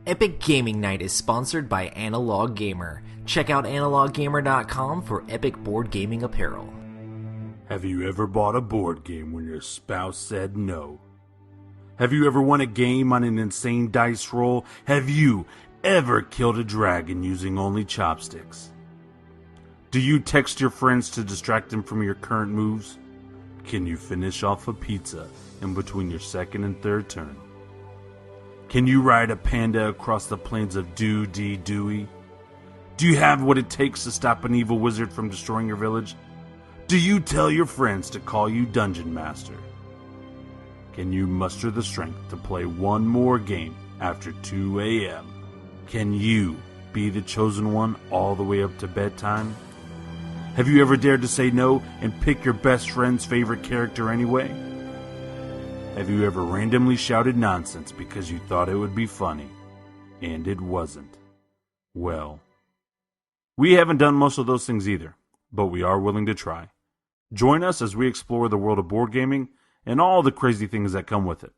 Epic Gaming Night is sponsored by Analog Gamer. Check out analoggamer.com for epic board gaming apparel. Have you ever bought a board game when your spouse said no? Have you ever won a game on an insane dice roll? Have you ever killed a dragon using only chopsticks? Do you text your friends to distract them from your current moves? Can you finish off a pizza in between your second and third turn? Can you ride a panda across the plains of Dewey? Do you have what it takes to stop an evil wizard from destroying your village? Do you tell your friends to call you Dungeon Master? Can you muster the strength to play one more game after 2 a.m.? Can you be the chosen one all the way up to bedtime? Have you ever dared to say no and pick your best friend's favorite character anyway? Have you ever randomly shouted nonsense because you thought it would be funny, and it wasn't? Well, we haven't done most of those things either, but we are willing to try. Join us as we explore the world of board gaming and all the crazy things that come with it.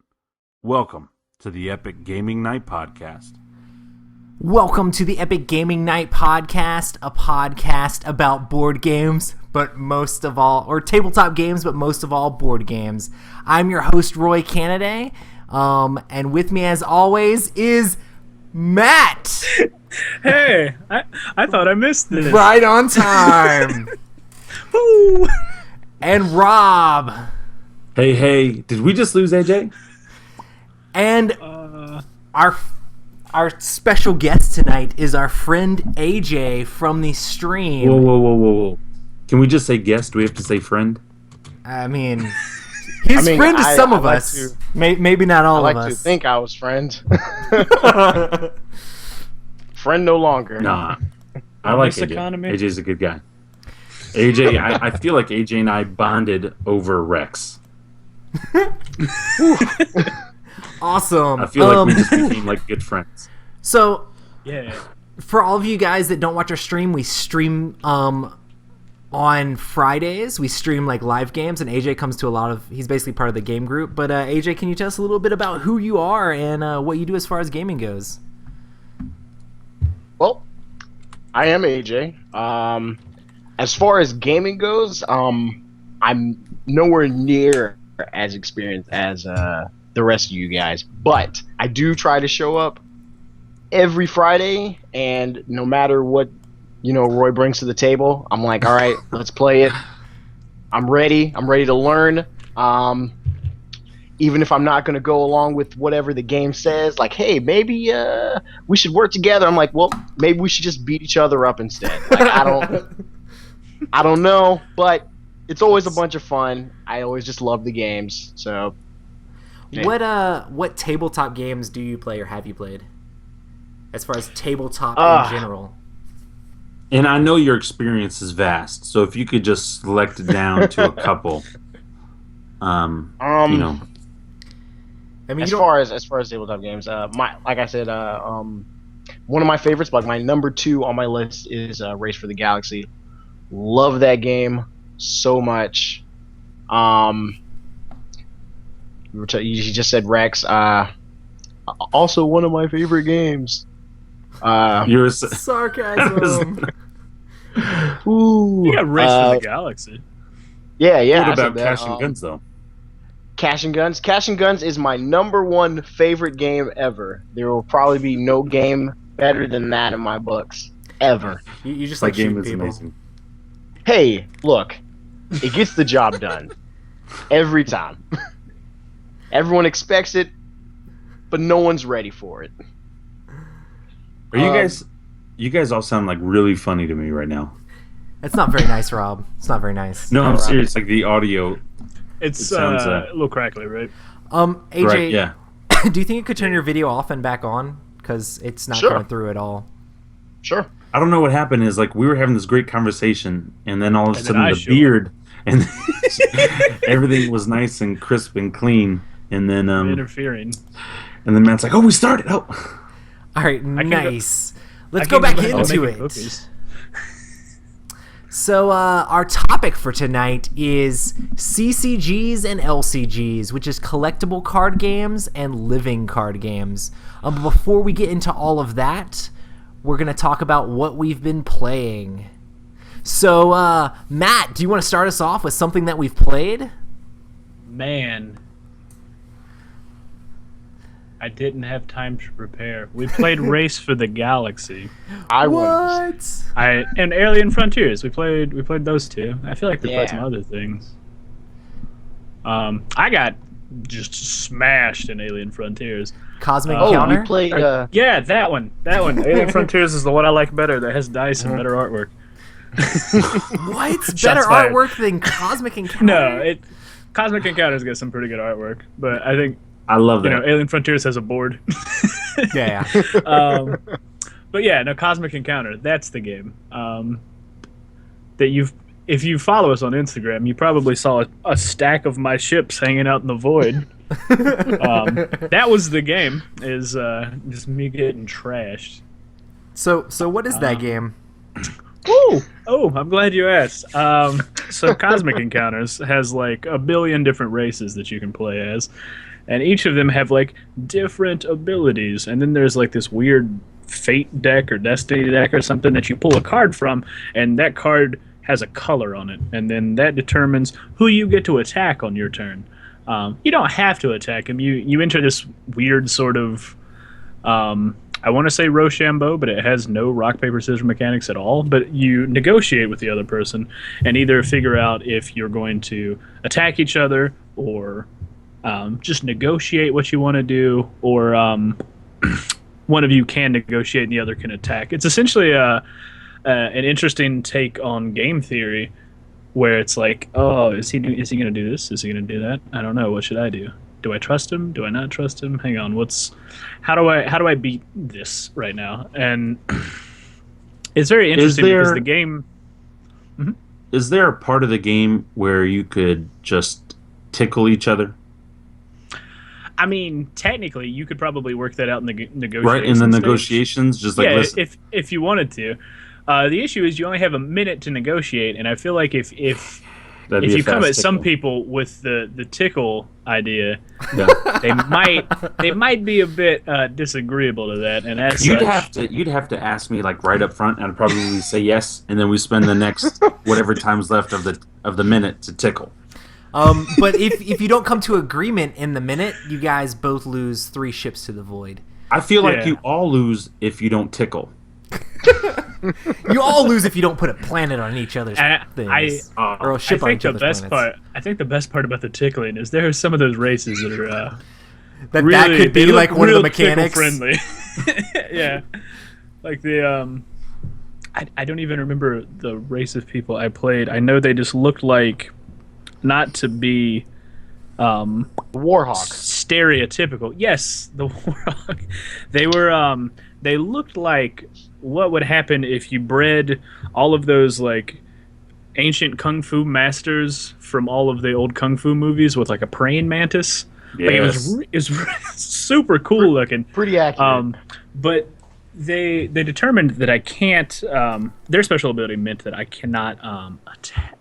Welcome to the Epic Gaming Night Podcast. Welcome to the Epic Gaming Night Podcast, a podcast about board games, but most of all, or tabletop games, but most of all, board games. I'm your host, Roy Canaday, and with me, as always, is Matt. Hey, I thought I missed this. Right on time. Woo. And Rob. Hey, did we just lose AJ? And our special guest tonight is our friend AJ from the stream. Whoa. Can we just say guest? Do we have to say friend? I mean, he's friend to some of us. Maybe not all of us. I like to think I was friend. Friend no longer. Nah. I like AJ. Economy. AJ's a good guy. AJ, I feel like AJ and I bonded over Rex. Awesome. I feel like we just became like good friends. So, Yeah. for all of you guys that don't watch our stream, we stream on Fridays. We stream like live games, and AJ comes to a lot of. He's basically part of the game group. But AJ, can you tell us a little bit about who you are and what you do as far as gaming goes? Well, I am AJ. As far as gaming goes, I'm nowhere near as experienced as the rest of you guys, but I do try to show up every Friday, and no matter what Roy brings to the table, I'm like, all right, let's play it. I'm ready to learn. Even if I'm not going to go along with whatever the game says, like, hey, maybe we should work together. I'm like, well, maybe we should just beat each other up instead. Like, I don't know, but it's always a bunch of fun. I always just love the games. So, yeah. What tabletop games do you play or have you played? As far as tabletop in general. And I know your experience is vast, so if you could just select it down to a couple, I mean, as far as tabletop games, like I said, one of my favorites, like my number 2 on my list is Race for the Galaxy. Love that game so much. You just said Rex. Also one of my favorite games. you're sarcasm. Ooh, You got Race for the Galaxy. Yeah. What I about said that. Cash and Guns though? Cash and Guns. Cash and Guns is my number 1 favorite game ever. There will probably be no game better than that in my books ever. You just That like game shooting is people. amazing. Hey, look, it gets the job done every time. Everyone expects it, but no one's ready for it. Are you guys? You guys all sound like really funny to me right now. It's not very nice, Rob. It's not very nice. No, I'm serious. Like the audio. It sounds, a little crackly, right? AJ, Right, yeah. do you think you could turn your video off and back on? Because it's not Sure. going through at all. Sure. I don't know what happened. Is like we were having this great conversation, and then all of a And sudden then I the showed beard and everything was nice and crisp and clean, and then Interfering. and then Matt's like, "Oh, we started." Oh, All right, can nice. I Let's can go back go back to into making it. cookies. So our topic for tonight is CCGs and LCGs, which is collectible card games and living card games. But before we get into all of that, we're going to talk about what we've been playing. So, Matt, do you want to start us off with something that we've played? Man, I didn't have time to prepare. We played Race for the Galaxy. And Alien Frontiers. We played those two. I feel like we played some other things. I got just smashed in Alien Frontiers. Cosmic Encounter? We played. Yeah, that one. Alien Frontiers is the one I like better. That has dice and better artwork. What? Shots Better fired. artwork than Cosmic Encounter? No, Cosmic Encounters got some pretty good artwork, but I think I love that. Alien Frontiers has a board. Yeah. But yeah, no, Cosmic Encounter, that's the game. That if you follow us on Instagram, you probably saw a stack of my ships hanging out in the void. That was the game, is just me getting trashed. So what is that game? Oh, I'm glad you asked. So Cosmic Encounters has like a billion different races that you can play as, and each of them have like different abilities. And then there's like this weird fate deck or destiny deck or something that you pull a card from, and that card has a color on it, and then that determines who you get to attack on your turn. You don't have to attack him. You enter this weird sort of I want to say Rochambeau, but it has no rock, paper, scissors mechanics at all. But you negotiate with the other person and either figure out if you're going to attack each other or just negotiate what you want to do, or one of you can negotiate and the other can attack. It's essentially an interesting take on game theory, where it's like, oh, is he going to do this? Is he going to do that? I don't know. What should I do? Do I trust him? Do I not trust him? Hang on. How do I beat this right now? And it's very interesting because the game. Mm-hmm. Is there a part of the game where you could just tickle each other? I mean, technically, you could probably work that out in the negotiations. Right, in the negotiations, just like, listen. if you wanted to. The issue is you only have a minute to negotiate, and I feel like if you come at some people with the tickle idea, they might be a bit disagreeable to that. And as you'd have to ask me like right up front, and I'd probably say yes, and then we spend the next whatever time's left of the minute to tickle. But if you don't come to agreement in the minute, you guys both lose 3 ships to the void. I feel like you all lose if you don't tickle. You all lose if you don't put a planet on each other's things, or a ship on each other's planets. I think the best part about the tickling is there are some of those races that are that could be like one of the mechanics. Friendly. Yeah, like the I don't even remember the race of people I played. I know they just looked like, not to be Warhawk. Stereotypical. Yes, the Warhawk. They were they looked like what would happen if you bred all of those like ancient kung fu masters from all of the old kung fu movies with like a praying mantis. Yes. Like it was super cool looking. Pretty accurate. But they determined that I can't. Their special ability meant that I cannot.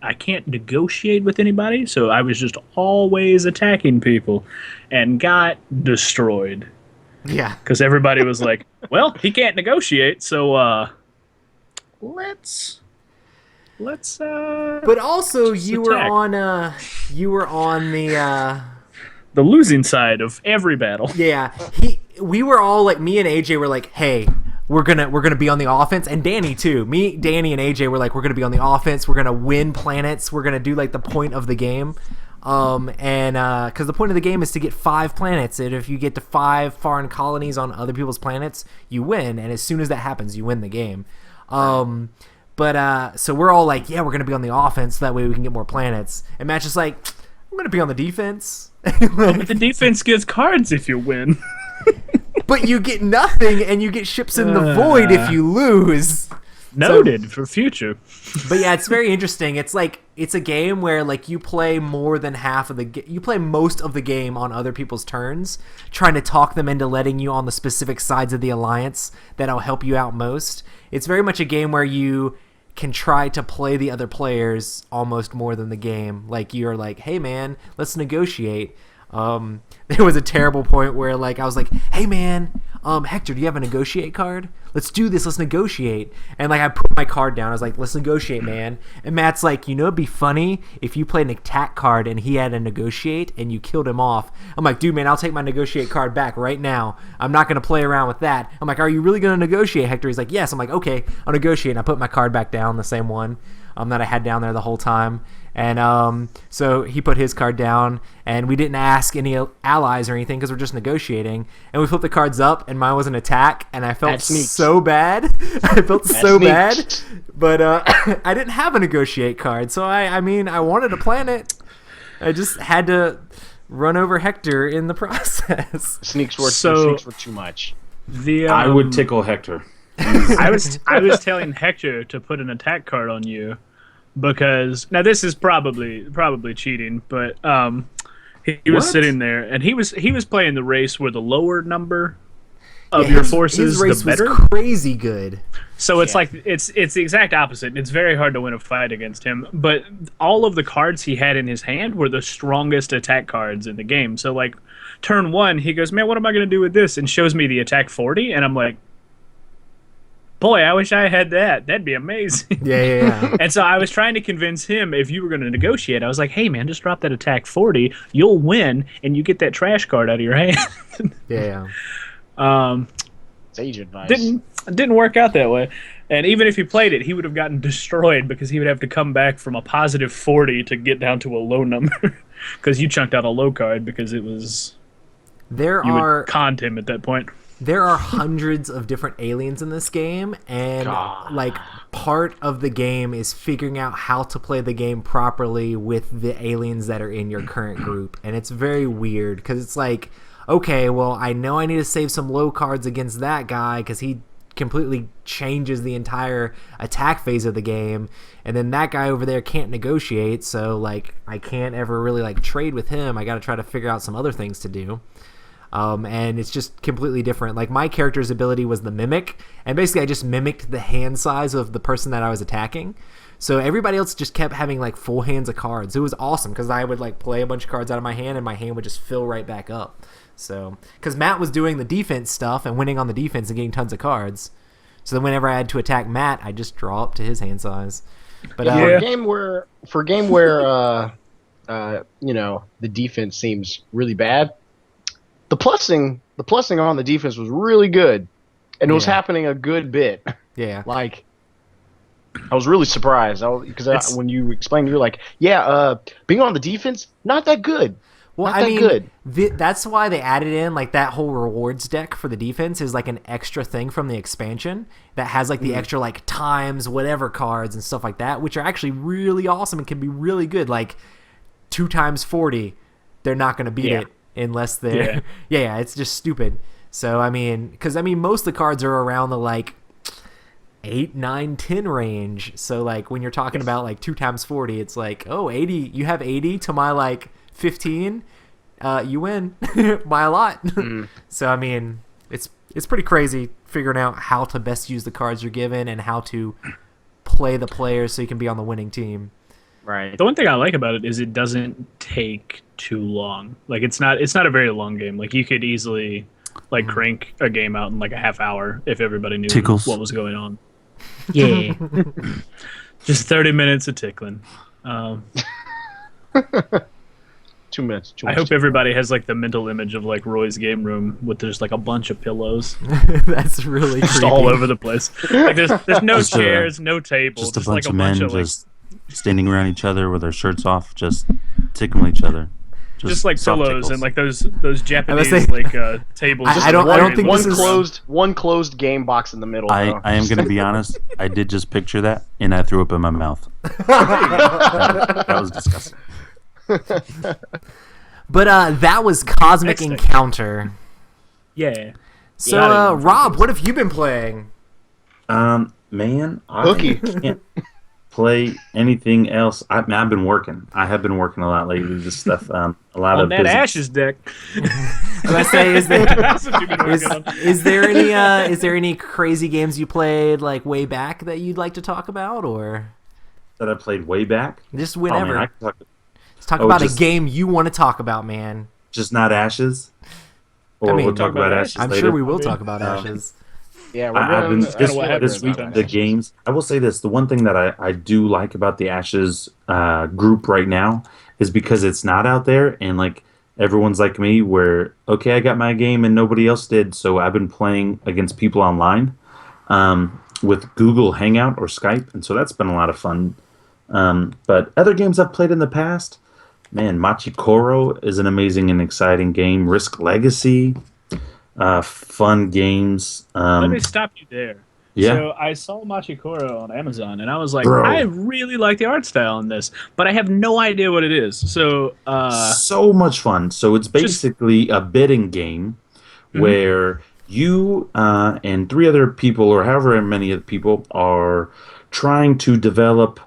I can't negotiate with anybody. So I was just always attacking people, and got destroyed. Yeah, because everybody was like, "Well, he can't negotiate, so let's." But also, you were on the losing side of every battle. Yeah, we were all like, me and AJ were like, "Hey, we're gonna be on the offense," and Danny too. Me, Danny, and AJ were like, "We're gonna be on the offense. We're gonna win planets. We're gonna do like the point of the game." Because the point of the game is to get 5 planets, and if you get to 5 foreign colonies on other people's planets, you win. And as soon as that happens, you win the game. So we're all like, yeah, we're gonna be on the offense, so that way we can get more planets. And Matt's just like, I'm gonna be on the defense. But the defense gets cards if you win. But you get nothing, and you get ships in the void if you lose. Noted for future. But yeah, it's very interesting. It's like, it's a game where like you play more than half of you play most of the game on other people's turns, trying to talk them into letting you on the specific sides of the alliance that'll help you out most. It's very much a game where you can try to play the other players almost more than the game. Like, you're like, hey man, let's negotiate. There was a terrible point where like I was like, hey man, Hector, do you have a negotiate card? Let's do this, let's negotiate. And like I put my card down, I was like, let's negotiate, man. And Matt's like, it'd be funny if you played an attack card and he had a negotiate and you killed him off. I'm like, dude, man, I'll take my negotiate card back right now. I'm not gonna play around with that. I'm like, are you really gonna negotiate, Hector? He's like, yes. I'm like, okay, I'll negotiate. And I put my card back down, the same one that I had down there the whole time. And so he put his card down, and we didn't ask any allies or anything because we're just negotiating. And we flipped the cards up, and mine was an attack, and I felt so bad. I felt so bad, but I didn't have a negotiate card, so I mean, I wanted to plan it. I just had to run over Hector in the process. Sneaks were too much. I would tickle Hector. I was telling Hector to put an attack card on you. Because now this is probably cheating, but he was sitting there and he was playing the race where the lower number of your forces, his race the better. Was crazy good. So it's like it's the exact opposite. It's very hard to win a fight against him. But all of the cards he had in his hand were the strongest attack cards in the game. So like turn 1, he goes, man, what am I going to do with this? And shows me the attack 40, and I'm like, boy, I wish I had that. That'd be amazing. Yeah. And so I was trying to convince him, if you were going to negotiate, I was like, hey, man, just drop that attack 40. You'll win, and you get that trash card out of your hand. Yeah. Sage advice. Didn't work out that way. And even if he played it, he would have gotten destroyed because he would have to come back from a positive 40 to get down to a low number. Because you chunked out a low card because it was... You would conned him at that point. There are hundreds of different aliens in this game, and like part of the game is figuring out how to play the game properly with the aliens that are in your current group. And it's very weird because it's like, okay, well, I know I need to save some low cards against that guy because he completely changes the entire attack phase of the game, and then that guy over there can't negotiate, so like I can't ever really like trade with him. I got to try to figure out some other things to do. And it's just completely different. Like, my character's ability was the mimic, and basically I just mimicked the hand size of the person that I was attacking. So everybody else just kept having like full hands of cards. It was awesome because I would like play a bunch of cards out of my hand, and my hand would just fill right back up. So because Matt was doing the defense stuff and winning on the defense and getting tons of cards, so then whenever I had to attack Matt, I just draw up to his hand size. But for a game where the defense seems really bad. The plussing on the defense was really good, and it was happening a good bit. Yeah, like I was really surprised because when you explained, you're like, being on the defense, not that good. Well, I mean, that's why they added in like that whole rewards deck for the defense is like an extra thing from the expansion that has like the extra like times whatever cards and stuff like that, which are actually really awesome and can be really good. Like 2 times 40, they're not going to beat it. Unless they're it's just stupid. So I mean, because most of the cards are around the like 8, 9, 10 range. So like when you're talking about like 2 times 40, it's like 80. You have 80 to my like 15. You win by a lot. So I mean, it's pretty crazy figuring out how to best use the cards you're given and how to play the players so you can be on the winning team. Right. The one thing I like about it is it doesn't take too long. Like it's not a very long game. Like you could easily like crank a game out in like a half hour if everybody knew what was going on. Yeah. Just 30 minutes of tickling. 2 minutes. I hope everybody has like the mental image of like Roy's game room with just like a bunch of pillows. That's really just creepy. all over the place. Like there's no chairs, no table, just a bunch of men just standing around each other with their shirts off, just tickling each other. Just like pillows tickles. And like those Japanese tables. I don't think one closed game box in the middle. I am going to be honest. I did just picture that, and I threw up in my mouth. that was disgusting. But that was Cosmic Encounter. Yeah. So Rob, what have you been playing? Man, Hooky. I can't play anything else. I've been working. I have been working a lot lately. This stuff, a lot On of that business. Ashes deck. I was gonna say, That's what you've been working on. is there any crazy games you played like way back that you'd like to talk about, or That I played way back. just Oh whenever? man, I can talk. Let's talk Oh, about just- a game you want to talk about, man. Just not Ashes. Or I mean, we'll talk about Ashes I'm later. sure we will talk about Ashes. Yeah, we're I've been gonna this, what happened this week. about The Ashes. games. I will say this: the one thing that I do like about the Ashes group right now is because it's not out there, and like everyone's like me, where okay, I got my game and nobody else did, so I've been playing against people online with Google Hangout or Skype, and so that's been a lot of fun. But other games I've played in the past, man, Machikoro is an amazing and exciting game. Risk Legacy. Fun games. Let me stop you there. Yeah. So I saw Machikoro on Amazon, and I was like, Bro. I really like the art style in this, but I have no idea what it is. So, So much fun. So it's basically a bidding game where you and three other people, or however many of the people, are trying to develop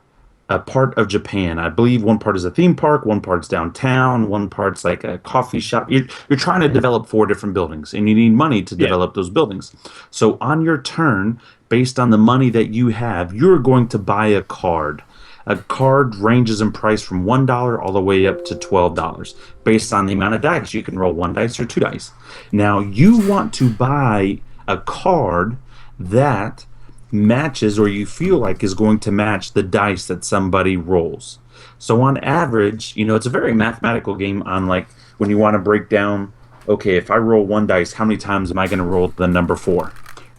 a part of Japan. I believe one part is a theme park, one part's downtown, one part's like a coffee shop. You're trying to develop 4 different buildings, and you need money to develop those buildings. So on your turn, based on the money that you have, you're going to buy a card. A card ranges in price from $1 all the way up to $12 based on the amount of dice. You can roll 1 dice or 2 dice. Now, you want to buy a card that matches, or you feel like is going to match, the dice that somebody rolls. So on average, it's a very mathematical game on like when you want to break down, okay, if I roll 1 dice, how many times am I going to roll the number 4?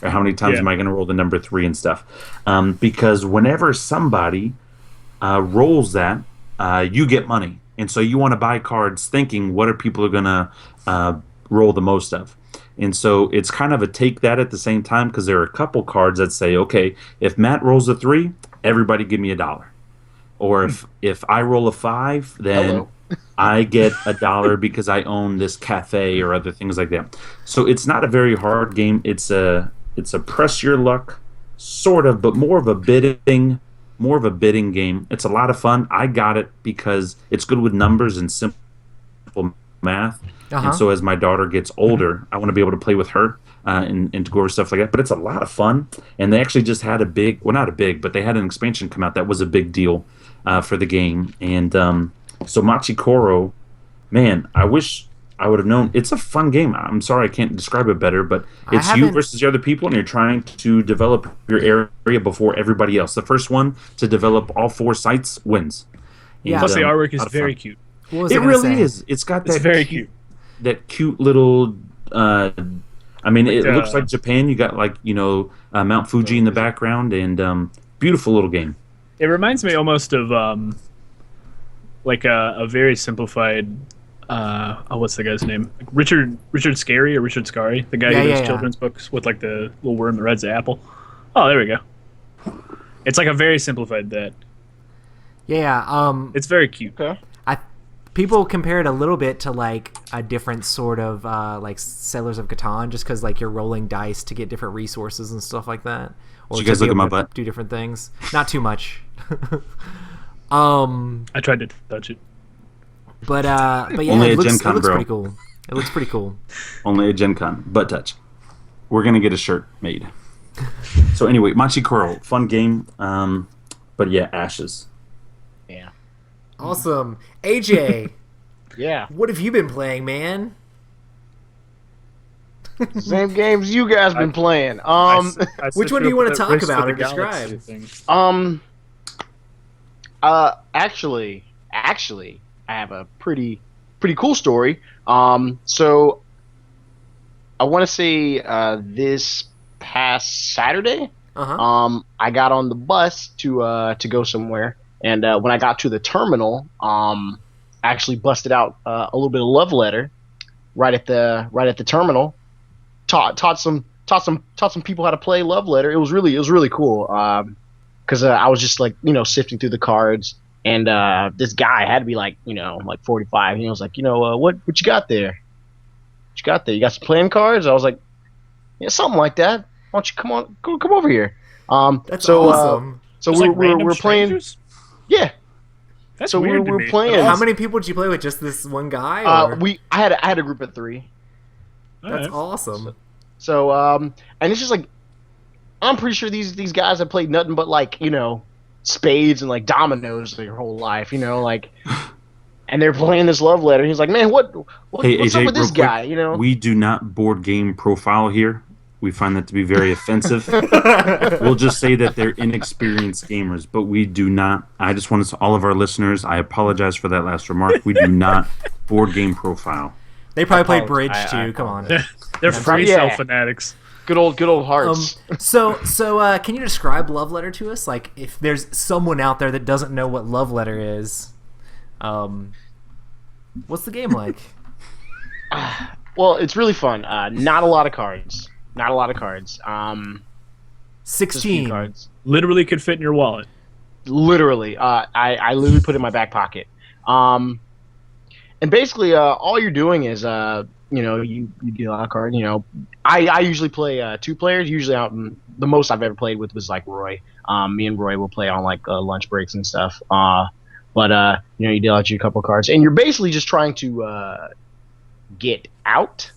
Or how many times am I going to roll the number 3 and stuff? Because whenever somebody rolls that, you get money. And so you want to buy cards thinking, what are people going to roll the most of? And so it's kind of a take that at the same time, because there are a couple cards that say, okay, if Matt rolls a 3, everybody give me $1. Or if I roll a 5, then I get $1 because I own this cafe or other things like that. So it's not a very hard game. It's a press your luck, sort of, but more of a bidding game. It's a lot of fun. I got it because it's good with numbers and simple math. And so as my daughter gets older, I want to be able to play with her and to go over stuff like that. But it's a lot of fun. And they actually just had but they had an expansion come out that was a big deal for the game. And so Machikoro, man, I wish I would have known. It's a fun game. I'm sorry I can't describe it better, but it's you versus the other people, and you're trying to develop your area before everybody else. The first one to develop all 4 sites wins. Yeah. plus the artwork is very cute. What was I It gonna really say? is. It's got that It's very cute. that cute little it looks like Japan. You got Mount Fuji in the background, and beautiful little game. It reminds me almost of like a very simplified. What's the guy's name? Like Richard Scarry or Richard Scarry, the guy who does children's books with like the little worm that rides the apple. Oh, there we go. It's like a very simplified that. Yeah. It's very cute. Okay. People compare it a little bit to like a different sort of like Settlers of Catan, just because like you're rolling dice to get different resources and stuff like that. Or Did you guys to be look at my able to butt? do different things. Not too much. I tried to touch it. But yeah, Only it at looks, Gen Con, bro. pretty cool. It looks pretty cool. Only a Gen Con. Butt touch. We're going to get a shirt made. So anyway, Machikoro, fun game. But yeah, Ashes. Yeah. Awesome. AJ, Yeah. what have you been playing, man? Same games you guys been playing. I Which one do you want to talk about or describe? Actually, I have a pretty cool story. So I want to say this past Saturday, I got on the bus to go somewhere, and when I got to the terminal, I actually busted out a little bit of love letter right at the terminal. Taught some people how to play love letter. It was really cool. Because I was just like sifting through the cards, and this guy had to be like 45. And he was like, what you got there? What you got there? You got some playing cards? I was like, yeah, something like that. Why don't you come over here? That's so, awesome. So Just we're, like random we're playing. strangers? Yeah. That's So weird to we're me. playing. How many people did you play with? Just this one guy? Or? I had a group of 3. That's Alright. awesome. So and it's just like I'm pretty sure these guys have played nothing but like spades and like dominoes their whole life, like. And they're playing this love letter. He's like, man, what's AJ, up with this real guy? quick, we do not board game profile here. We find that to be very offensive. We'll just say that they're inexperienced gamers, but we do not. I just want to all of our listeners, I apologize for that last remark. We do not board game profile. They probably play bridge too. Come on. They're free cell fanatics. Good old hearts. So can you describe love letter to us? Like, if there's someone out there that doesn't know what love letter is, what's the game like? Well, it's really fun. Not a lot of cards. 16 cards. Literally could fit in your wallet. Literally. I literally put it in my back pocket. And basically, all you're doing is, you deal out a card. I usually play 2 players. Usually, the most I've ever played with was like Roy. Me and Roy will play on like lunch breaks and stuff. But you deal out you a couple cards, and you're basically just trying to get out.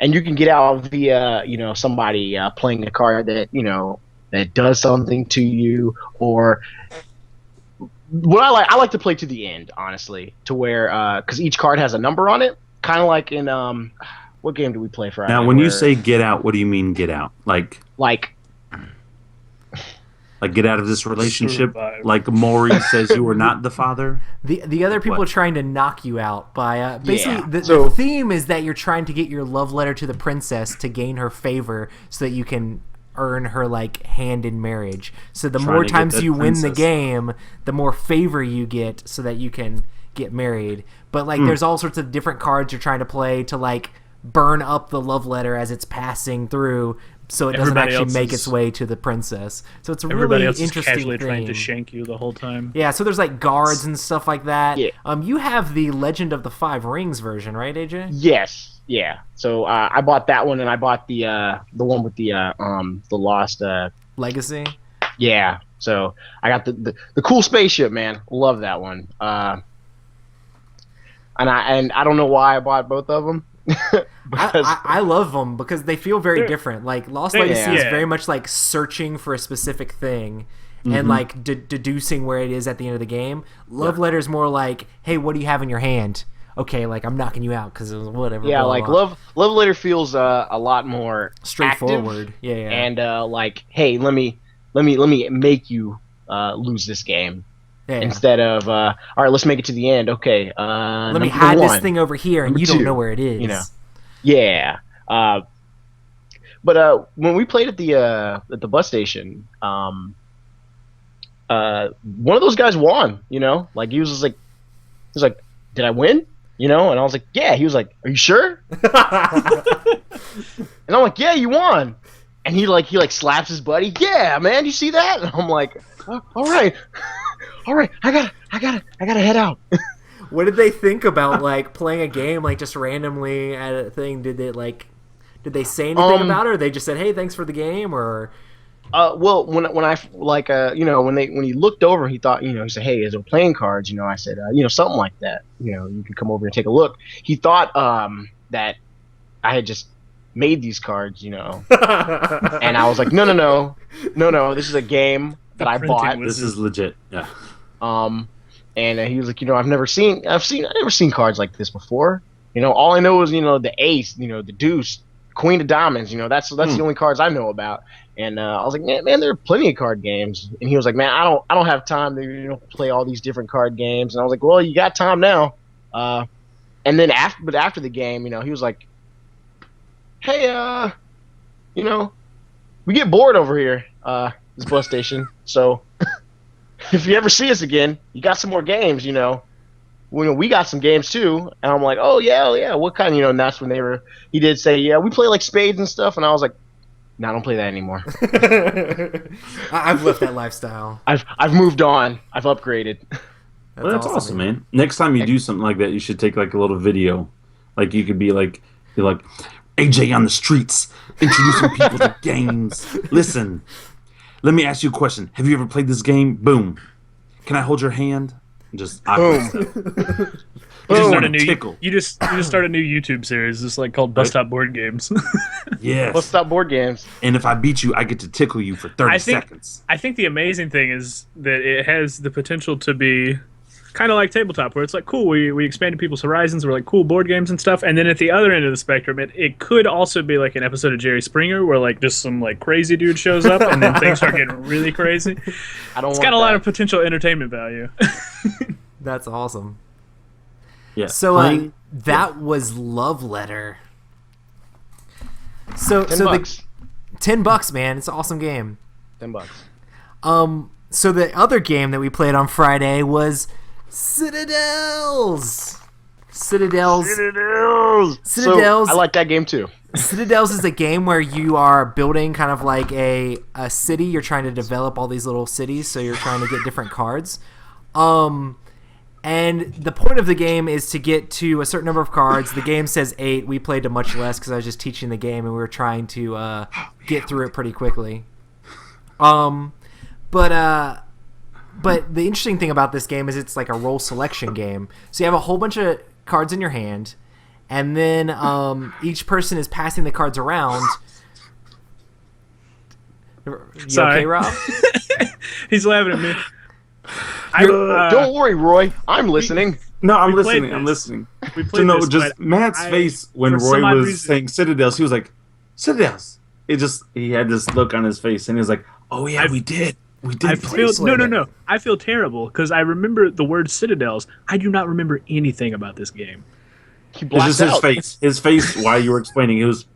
And you can get out via somebody playing a card that that does something to you, or what I like to play to the end, honestly, to where because each card has a number on it, kind of like in what game do we play Friday? Now, when you say get out, what do you mean get out? Like get out of this relationship? Survive. Like Maury says you are not the father? The other people are trying to knock you out by basically Yeah. the theme is that you're trying to get your love letter to the princess to gain her favor so that you can earn her like hand in marriage. So the Trying more to get times that you win the princess. game, the more favor you get so that you can get married. But like there's all sorts of different cards you're trying to play to like burn up the love letter as it's passing through so it doesn't Everybody actually else make is- its way to the princess. So it's a Everybody really else is interesting casually trying to thing. shank you the whole time. Yeah, so there's like guards and stuff like that. Yeah. You have the Legend of the Five Rings version, right, AJ? Yes, yeah. So I bought that one, and I bought the one with the lost. Legacy. Yeah. So I got the cool spaceship, man. Love that one. And I don't know why I bought both of them. I love them because they feel very different. Like Lost Legacy is yeah. very much like searching for a specific thing and like deducing where it is at the end of the game. Love Letter is more like, hey, what do you have in your hand? Okay, like I'm knocking you out because whatever. Yeah, blah, like blah. Love Letter feels a lot more Straightforward. active, Yeah. and like, hey, let me make you lose this game. Yeah. Instead of all right, let's make it to the end. Okay, Let me hide this thing over here, and Number you don't two, know where it is. Yeah. But when we played at the bus station, one of those guys won. Like he was like, did I win? And I was like, yeah. He was like, are you sure? And I'm like, yeah, you won. And he slaps his buddy. Yeah, man, you see that? And I'm like, oh, all right. All right, I gotta head out. What did they think about like playing a game like just randomly at a thing? Did they say anything about it, or they just said, "Hey, thanks for the game"? Or well, when I like when he looked over, he thought he said, "Hey, is there playing cards?" I said, something like that. You can come over and take a look. He thought that I had just made these cards, and I was like, no, this is a game that I bought. This is legit. Yeah. And he was like, I've never seen cards like this before. All I know is the ace, the deuce, queen of diamonds. That's the only cards I know about. And I was like, man, there are plenty of card games. And he was like, man, I don't have time to play all these different card games. And I was like, well, you got time now. And then after the game, he was like, hey, we get bored over here, this bus station. So if you ever see us again, you got some more games, we got some games too. And I'm like, oh yeah, what kind? And that's when he did say, yeah, we play like spades and stuff. And I was like, no, I don't play that anymore. I've left that lifestyle. I've moved on. I've upgraded. That's awesome, man. Next time you do something like that, you should take like a little video. Like you could be like AJ on the streets, introducing people to games. Listen, Let me ask you a question. Have you ever played this game? Boom. Can I hold your hand? Just Boom. You just, Boom. start a new, Tickle. you just start a new YouTube series, just like called Bust Stop Board Games. Yes. Let's stop board games. And if I beat you, I get to tickle you for 30 seconds. I think the amazing thing is that it has the potential to be kind of like tabletop, where it's like, cool, we expanded people's horizons, we're like, cool, board games and stuff. And then at the other end of the spectrum, it could also be like an episode of Jerry Springer, where like just some like crazy dude shows up and then things start getting really crazy. It's got a lot of potential entertainment value. That's awesome. Yeah. So that was Love Letter. So $10. $10, man. It's an awesome game. $10. So the other game that we played on Friday was Citadels. Citadels. So, I like that game too. Citadels is a game where you are building kind of like a city. You're trying to develop all these little cities, so you're trying to get different cards. And the point of the game is to get to a certain number of cards. The game says 8. We played to much less because I was just teaching the game and we were trying to get through it pretty quickly. But the interesting thing about this game is it's like a role selection game. So you have a whole bunch of cards in your hand, and then each person is passing the cards around. You Sorry. okay, Rob? He's laughing at me. Don't worry, Roy. I'm listening. No, I'm We played listening. I'm this. listening. We So played no, this, just but Matt's face when for some Roy odd was reason- saying Citadels, he was like, Citadels. He had this look on his face, and he was like, oh yeah, we did. We did. I play feel no. I feel terrible because I remember the word Citadels. I do not remember anything about this game. He It's just blacked his out. face. His face while you were explaining. It was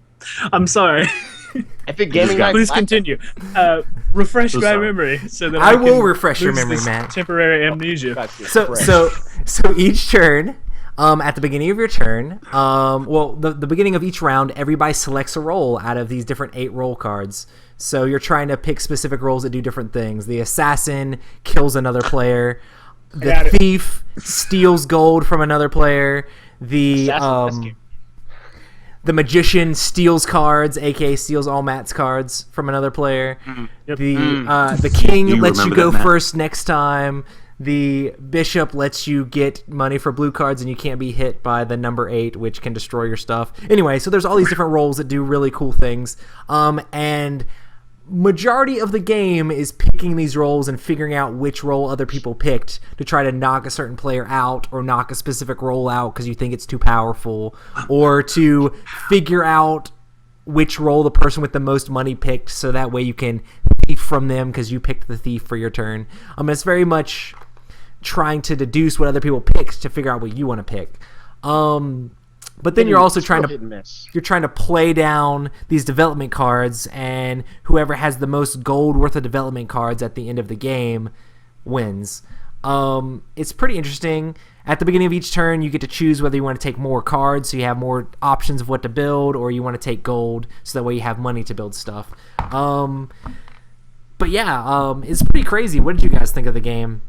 I'm sorry. Epic Gaming Night. Please blacked continue. Refresh So my sorry. memory so that I I will can refresh your lose memory, this Matt. Temporary amnesia. out. Gotcha. So Fresh. so each turn, at the beginning of your turn, the beginning of each round, everybody selects a role out of these different 8 role cards. So you're trying to pick specific roles that do different things. The assassin kills another player. The got it. thief steals gold from another player. The Assassin's best game. the magician steals cards, aka steals all Matt's cards from another player. Yep. The king Do you lets you remember go that, Matt? first next time. The bishop lets you get money for blue cards, and you can't be hit by the number 8, which can destroy your stuff. Anyway, so there's all these different roles that do really cool things. And majority of the game is picking these roles and figuring out which role other people picked to try to knock a certain player out or knock a specific role out because you think it's too powerful, or to figure out which role the person with the most money picked, so that way you can thief from them because you picked the thief for your turn. It's very much trying to deduce what other people picked to figure out what you want to pick. But then you're also trying Hit to and miss. play down these development cards, and whoever has the most gold worth of development cards at the end of the game wins. It's pretty interesting. At the beginning of each turn, you get to choose whether you want to take more cards, so you have more options of what to build, or you want to take gold, so that way you have money to build stuff. But yeah, it's pretty crazy. What did you guys think of the game?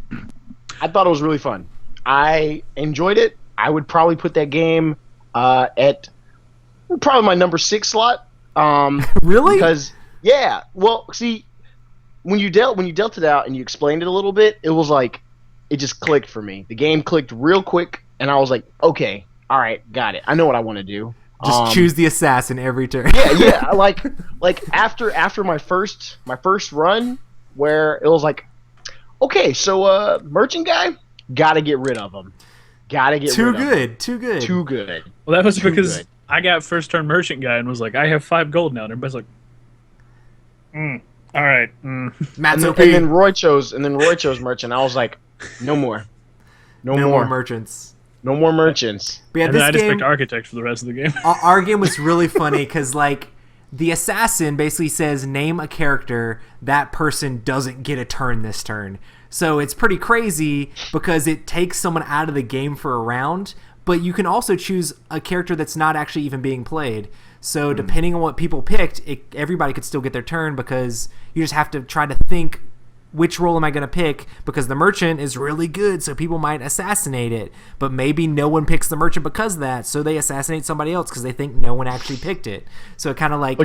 I thought it was really fun. I enjoyed it. I would probably put that game at probably my number 6 slot. Really? Because see, when you dealt it out and you explained it a little bit, it was like it just clicked for me. The game clicked real quick, and I was like, okay, all right, got it. I know what I want to do. Just choose the assassin every turn. Yeah. Like after my first run, where it was like, okay, so merchant guy, gotta get rid of him. Gotta get Too rid of him. good. Too good. Too good. Well, that was Too because good. I got first turn merchant guy and was like, I have 5 gold now. And everybody's like, all right. Matt's And OP. then Roy chose merchant. I was like, no more. No no more. more merchants. No more merchants. But yeah, And then I this just game, picked architect for the rest of the game. our game was really funny because, like, the assassin basically says, name a character. That person doesn't get a turn this turn. So it's pretty crazy because it takes someone out of the game for a round, but you can also choose a character that's not actually even being played. So depending on what people picked, everybody could still get their turn because you just have to try to think, which role am I going to pick? Because the merchant is really good, so people might assassinate it. But maybe no one picks the merchant because of that, so they assassinate somebody else because they think no one actually picked it. So it kind of like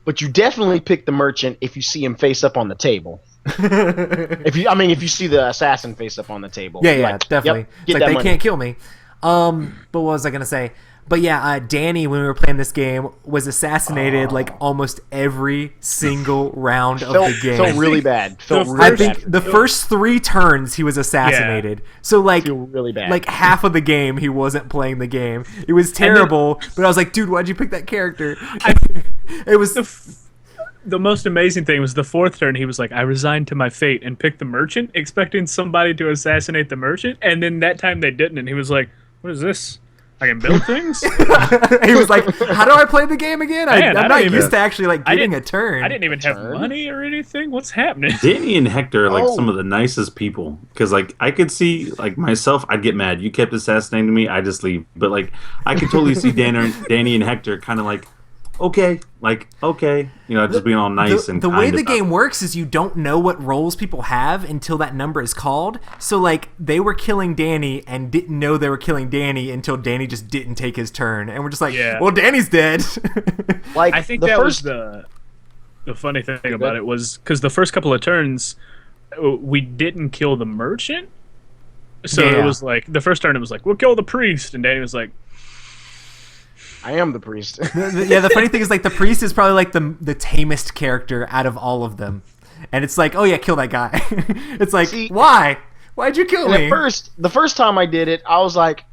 but you definitely pick the merchant if you see him face up on the table. If you see the assassin face up on the table. Yeah, definitely. Yep, it's like they can't kill me. But what was I gonna say? But yeah, Danny, when we were playing this game, was assassinated like almost every single round of the game. Felt really bad. I think the first 3 turns he was assassinated. Yeah. So like, really bad. Like half of the game he wasn't playing the game. It was terrible. But I was like, dude, why'd you pick that character? It was the most amazing thing was the 4th turn. He was like, I resigned to my fate and picked the merchant, expecting somebody to assassinate the merchant. And then that time they didn't. And he was like, what is this? I can build things? He was like, how do I play the game again? Man, I'm not used to actually like getting a turn. I didn't even have money or anything. What's happening? Danny and Hector are like some of the nicest people. Because like I could see like myself, I'd get mad. You kept assassinating me, I just leave. But like I could totally see Danny and Hector kind of like, okay, just being all nice and the kind way the about game works is you don't know what roles people have until that number is called. So like they were killing Danny and didn't know they were killing Danny until Danny just didn't take his turn, and we're just like, well, Danny's dead. Like I think that was the funny thing about it was because the first couple of turns we didn't kill the merchant, so it was like the first turn it was like we'll kill the priest, and Danny was like, I am the priest. The funny thing is like the priest is probably like the tamest character out of all of them, and it's like, oh yeah, kill that guy. It's like, why? Why'd you kill me? The first time I did it, I was like,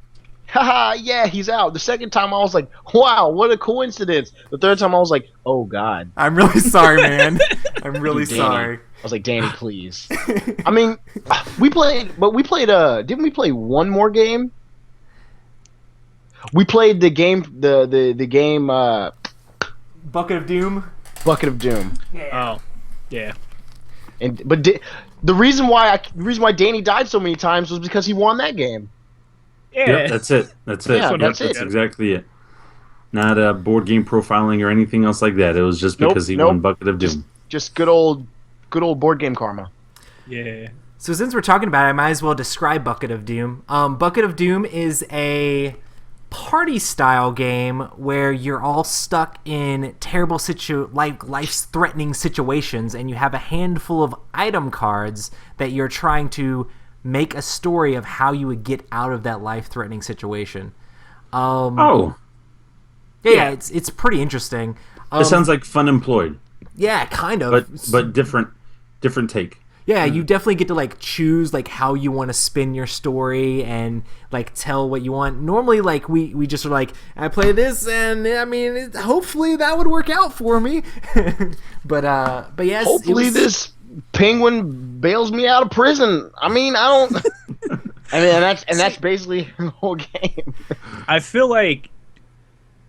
haha, yeah, he's out. The second time I was like, wow, what a coincidence. The third time I was like, oh god, I'm really sorry, man. I'm really sorry. I was like, Danny, please. I mean, didn't we play one more game? We played the game, the game. Bucket of Doom. Bucket of Doom. Yeah. Oh, yeah. But the reason why Danny died so many times was because he won that game. Yeah, Yep, that's it. Yeah, that's exactly it. Not board game profiling or anything else like that. It was just because he won Bucket of Doom. Just good old board game karma. Yeah. So since we're talking about it, I might as well describe Bucket of Doom. Bucket of Doom is a party-style game where you're all stuck in terrible life-threatening situations, and you have a handful of item cards that you're trying to make a story of how you would get out of that life-threatening situation. Yeah, it's pretty interesting. It sounds like Fun Employed. Yeah, kind of. But different take. Yeah, you definitely get to like choose like how you want to spin your story and like tell what you want. Normally, like we just are like, I play this, and I mean, hopefully that would work out for me. but yes, hopefully this penguin bails me out of prison. I mean, I don't. I mean, and that's basically the whole game. I feel like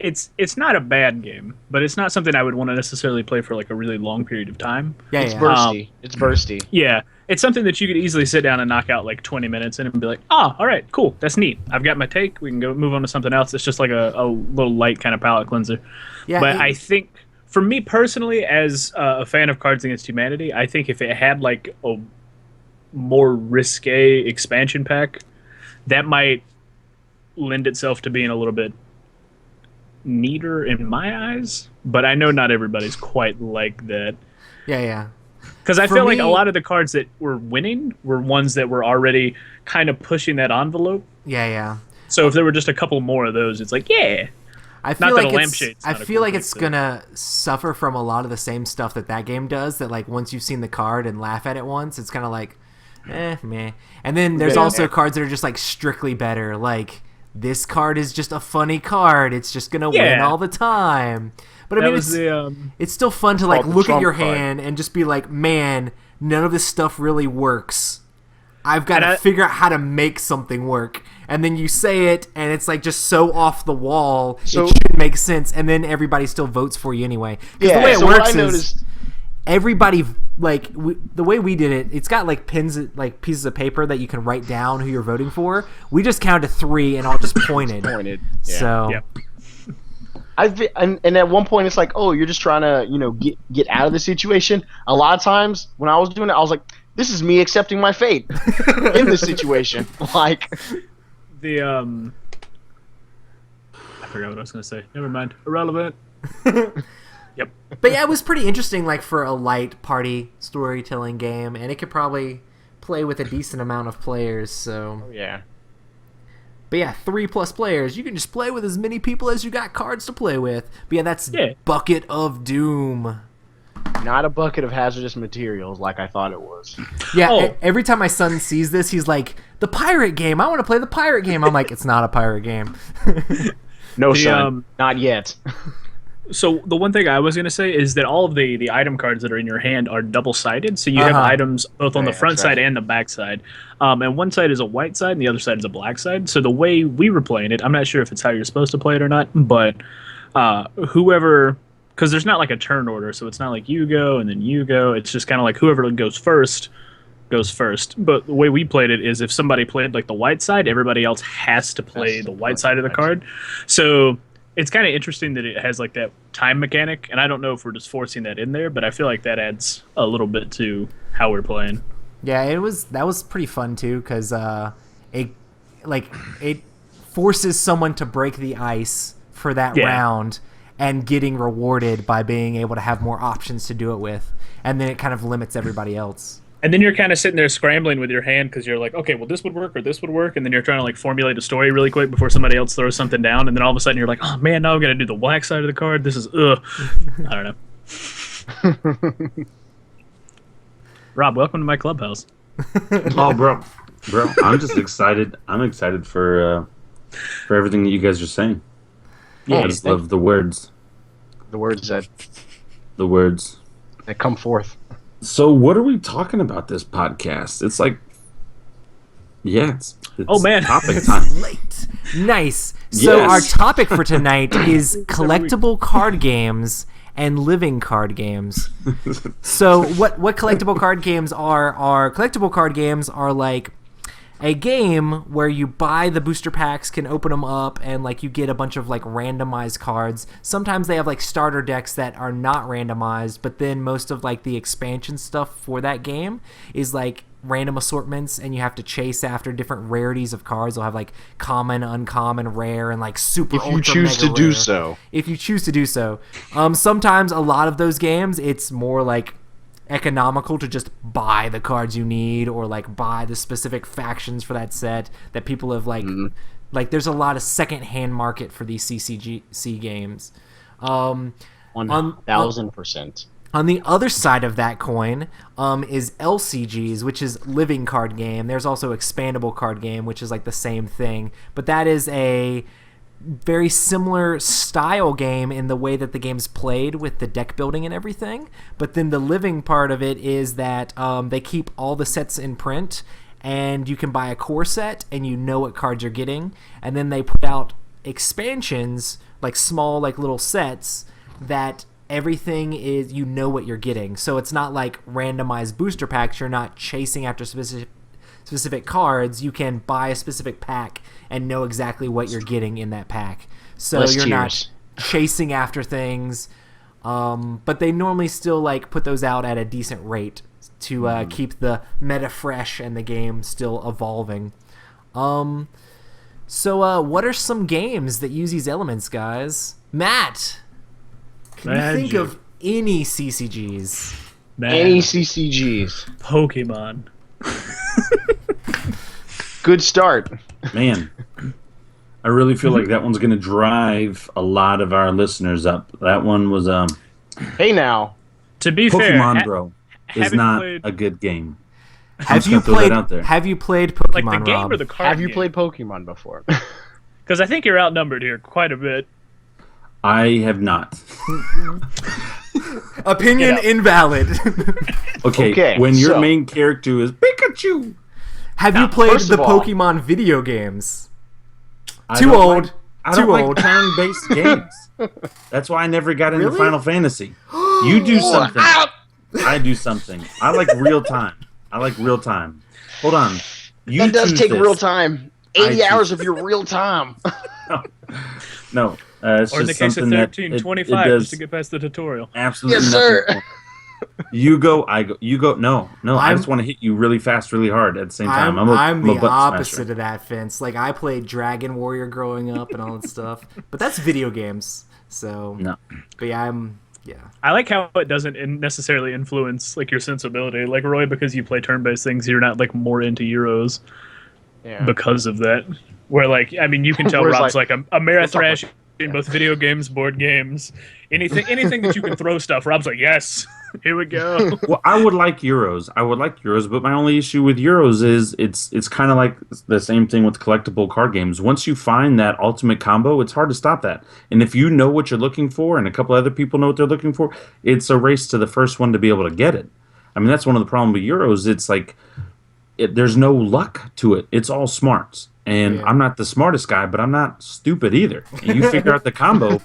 it's not a bad game, but it's not something I would want to necessarily play for like a really long period of time. It's bursty. It's bursty. Yeah, it's something that you could easily sit down and knock out like 20 minutes in and be like, all right, cool, that's neat. I've got my take. We can go move on to something else. It's just like a little light kind of palate cleanser. Yeah, but I think for me personally, as a fan of Cards Against Humanity, I think if it had like a more risque expansion pack, that might lend itself to being a little bit neater in my eyes, but I know not everybody's quite like that. Yeah. Because I feel like a lot of the cards that were winning were ones that were already kind of pushing that envelope. Yeah. So if there were just a couple more of those, it's like, yeah. I feel like it's gonna suffer from a lot of the same stuff that game does. That like once you've seen the card and laugh at it once, it's kind of like, meh. And then there's also cards that are just like strictly better, like. This card is just a funny card. It's just gonna win all the time. But I mean, it's still fun to like look at your hand and just be like, man, none of this stuff really works. I've got to figure out how to make something work. And then you say it, and it's like just so off the wall. So, it should make sense, and then everybody still votes for you anyway. Yeah, the way it works is everybody like the way we did it. It's got like pins, like pieces of paper that you can write down who you're voting for. We just counted 3 and all just pointed. Yeah. So. Yep. And at one point it's like, oh, you're just trying to get out of the situation. A lot of times when I was doing it, I was like, this is me accepting my fate in this situation. Like the I forgot what I was gonna say. Never mind. Irrelevant. Yep. But yeah, it was pretty interesting, like for a light party storytelling game, and it could probably play with a decent amount of players. So Yeah. but yeah, 3+ players. You can just play with as many people as you got cards to play with. But yeah, that's Bucket of Doom. Not a bucket of hazardous materials like I thought it was. Yeah, every time my son sees this, he's like, the pirate game. I want to play the pirate game. I'm like, it's not a pirate game. No, son. Not yet. So the one thing I was going to say is that all of the item cards that are in your hand are double-sided. So you have items both on the front side and the back side. And one side is a white side and the other side is a black side. So the way we were playing it, I'm not sure if it's how you're supposed to play it or not, but whoever... Because there's not like a turn order, so it's not like you go and then you go. It's just kind of like whoever goes first goes first. But the way we played it is if somebody played like the white side, everybody else has to play the white side of the card. So it's kind of interesting that it has like that time mechanic, and I don't know if we're just forcing that in there, but I feel like that adds a little bit to how we're playing. Yeah, that was pretty fun too, because it forces someone to break the ice for that round, and getting rewarded by being able to have more options to do it with, and then it kind of limits everybody else. And then you're kind of sitting there scrambling with your hand because you're like, okay, well, this would work or this would work, and then you're trying to like formulate a story really quick before somebody else throws something down, and then all of a sudden you're like, oh man, now I'm gonna do the black side of the card. This is I don't know. Rob, welcome to my clubhouse. Oh, bro, I'm just excited. I'm excited for everything that you guys are saying. Yeah, I just love the words. The words that come forth. So what are we talking about this podcast? It's like, it's oh man, topic time. Late. Nice. So our topic for tonight is collectible card games and living card games. So what collectible card games are collectible card games are like a game where you buy the booster packs, can open them up, and like you get a bunch of like randomized cards. Sometimes they have like starter decks that are not randomized, but then most of like the expansion stuff for that game is like random assortments, and you have to chase after different rarities of cards. They'll have like common, uncommon, rare, and like super if you choose to do so. If you choose to do so. Sometimes a lot of those games, it's more like economical to just buy the cards you need, or like buy the specific factions for that set that people have like there's a lot of second-hand market for these CCG games. 1000%. On the other side of that coin is LCGs, which is living card game. There's also expandable card game, which is like the same thing, but that is a very similar style game in the way that the game's played with the deck building and everything. But then the living part of it is that they keep all the sets in print, and you can buy a core set and you know what cards you're getting. And then they put out expansions, like small, like little sets that everything is, you know what you're getting. So it's not like randomized booster packs. You're not chasing after specific cards. You can buy a specific pack and know exactly what you're getting in that pack. So you're not chasing after things. But they normally still like put those out at a decent rate to keep the meta fresh and the game still evolving. So what are some games that use these elements, guys? Matt, can you think of any CCGs? Any CCGs? Pokemon. Good start. Man, I really feel like that one's going to drive a lot of our listeners up. That one was Hey now. To be Pokemon, fair, bro, is not a good game. Have you played Pokemon, like the game Rob? or the card? Have you played Pokemon before? Because I think you're outnumbered here quite a bit. I have not. Opinion invalid. Okay, when your main character is Pikachu. Have you played the Pokemon video games? I don't like turn-based games. That's why I never got into Final Fantasy. You do something. I do something. I like real time. Hold on. That does take real time. 80 hours of your real time. No. It's or in the case of 1325, just to get past the tutorial. Absolutely yes, nothing. Sir. You go, I go. You go. No. I just want to hit you really fast, really hard at the same time. I'm the opposite of that, Vince. Like, I played Dragon Warrior growing up and all that stuff, but that's video games. So no. But yeah, Yeah. I like how it doesn't necessarily influence like your sensibility. Like Roy, because you play turn-based things, you're not like more into Euros because of that. Where like, I mean, you can tell Whereas, Rob's like a Amerithrash like- in both video games, board games, anything that you can throw stuff. Rob's like, yes, here we go. Well, I would like Euros. But my only issue with Euros is it's kind of like the same thing with collectible card games. Once you find that ultimate combo, it's hard to stop that. And if you know what you're looking for, and a couple other people know what they're looking for, it's a race to the first one to be able to get it. I mean, that's one of the problems with Euros. It's like there's no luck to it. It's all smarts. And I'm not the smartest guy, but I'm not stupid either. And you figure out the combo,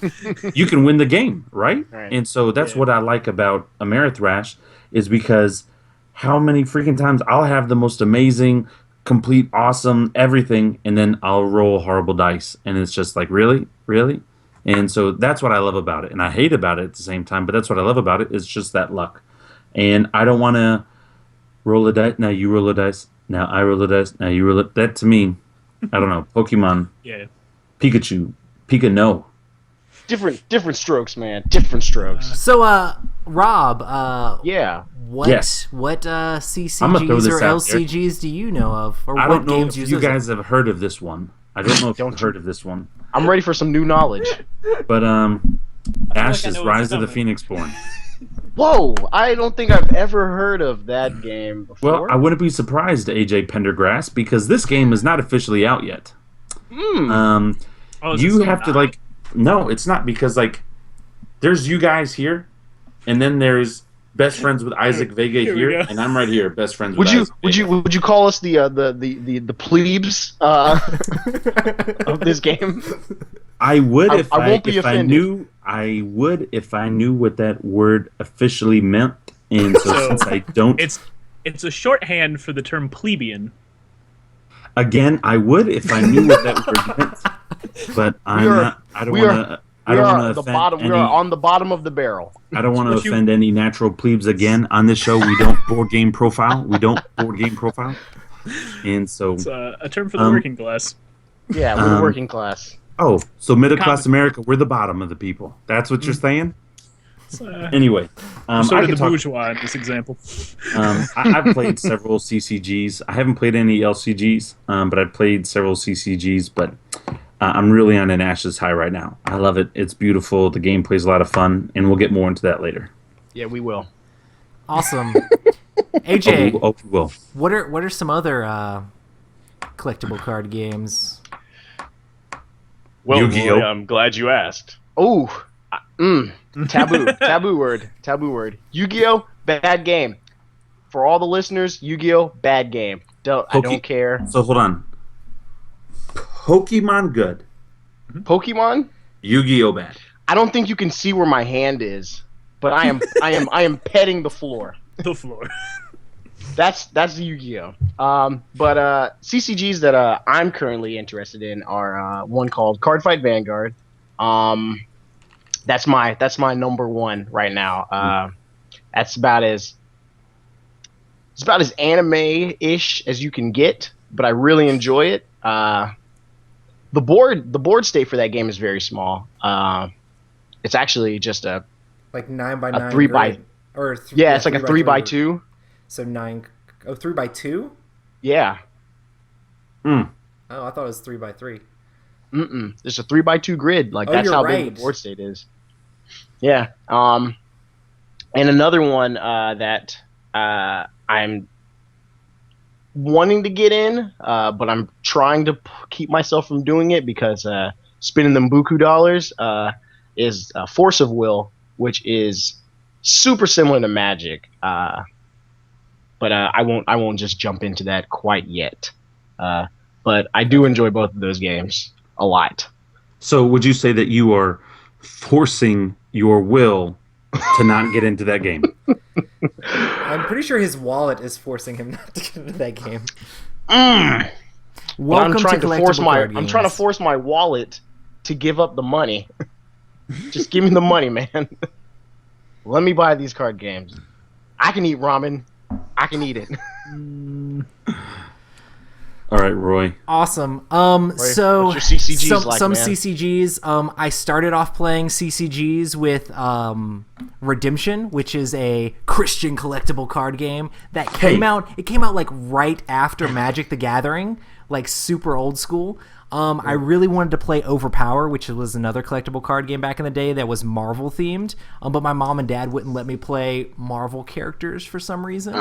you can win the game, right? And so that's what I like about Amerithrash is because how many freaking times I'll have the most amazing, complete, awesome everything, and then I'll roll horrible dice. And it's just like, really? Really? And so that's what I love about it. And I hate about it at the same time, but that's what I love about it. It's just that luck. And I don't want to roll a dice. Now you roll a dice. Now I roll a dice. Now you roll it. That to me... I don't know. Pokemon. Yeah. Pikachu. No. Different strokes, man. Different strokes. So, Rob, Yeah. what Yes. CCGs or LCGs do you know of? Or I what don't know games if use you those? guys have heard of this one. I don't know if you've heard of this one. I'm ready for some new knowledge. But Ashes, know Rise what's of the coming. Phoenix Born. Whoa! I don't think I've ever heard of that game before. Well, I wouldn't be surprised, AJ Pendergrass, because this game is not officially out yet. Oh, is it You still have to not? no, it's not because there's you guys here, and then there's best friends with Isaac Vega Here we here, go. and I'm right here, best friends Would with you Isaac would Vega. you would you call us the plebes of this game? I would I won't be if I offended. knew I would if I knew what that word officially meant, and so since I don't, It's a shorthand for the term plebeian. again I would if I knew what that word meant, but I'm not. I don't want to. I don't want to offend We are on the bottom of the barrel. I don't want to What you- offend any natural plebes again on this show. We don't board game profile. And so It's a term for the working class. Yeah, we're the working class. so middle class America, we're the bottom of the people. That's what you're saying. Anyway, So I did can the talk. bourgeois in this example. I've played several CCGs. I haven't played any LCGs, but I've played several CCGs. But I'm really on an Ashes high right now. I love it. It's beautiful. The gameplay's a lot of fun, and we'll get more into that later. Yeah, we will. Awesome. AJ, we will. what are some other collectible card games? Well, Yu-Gi-Oh! Roy, I'm glad you asked. Oh, taboo word. Yu-Gi-Oh! Bad game. For all the listeners, Yu-Gi-Oh! Bad game. I don't care. So hold on. Pokemon good. Pokemon? Yu-Gi-Oh bad. I don't think you can see where my hand is, but I am petting the floor. The floor. That's the Yu-Gi-Oh. But CCGs that I'm currently interested in are one called Cardfight Vanguard. That's my number one right now. It's about as anime-ish as you can get, but I really enjoy it. The board state for that game is very small. It's actually just a Like 9x9 3 by grid? Or it's like a 3 by 2. So 3 by 2? Yeah. Oh, I thought it was 3 by 3. It's a 3 by 2 grid. Like that's you're how right. big the board state is. Yeah. And another one that I'm wanting to get in, but I'm trying to keep myself from doing it because spending them buku dollars is Force of Will, which is super similar to Magic. But I won't just jump into that quite yet. But I do enjoy both of those games a lot. So would you say that you are forcing your will to not get into that game? I'm pretty sure his wallet is forcing him not to get into that game. But Welcome I'm trying to collectible force card I'm trying to games. force my wallet to give up the money. Just give me the money, man. Let me buy these card games. I can eat ramen. I can eat it. All right, Roy. Awesome. So what's your CCGs some, like, some man? CCGs. I started off playing CCGs with Redemption, which is a Christian collectible card game that came out. It came out like right after Magic the Gathering, like super old school. I really wanted to play Overpower, which was another collectible card game back in the day that was Marvel themed. But my mom and dad wouldn't let me play Marvel characters for some reason.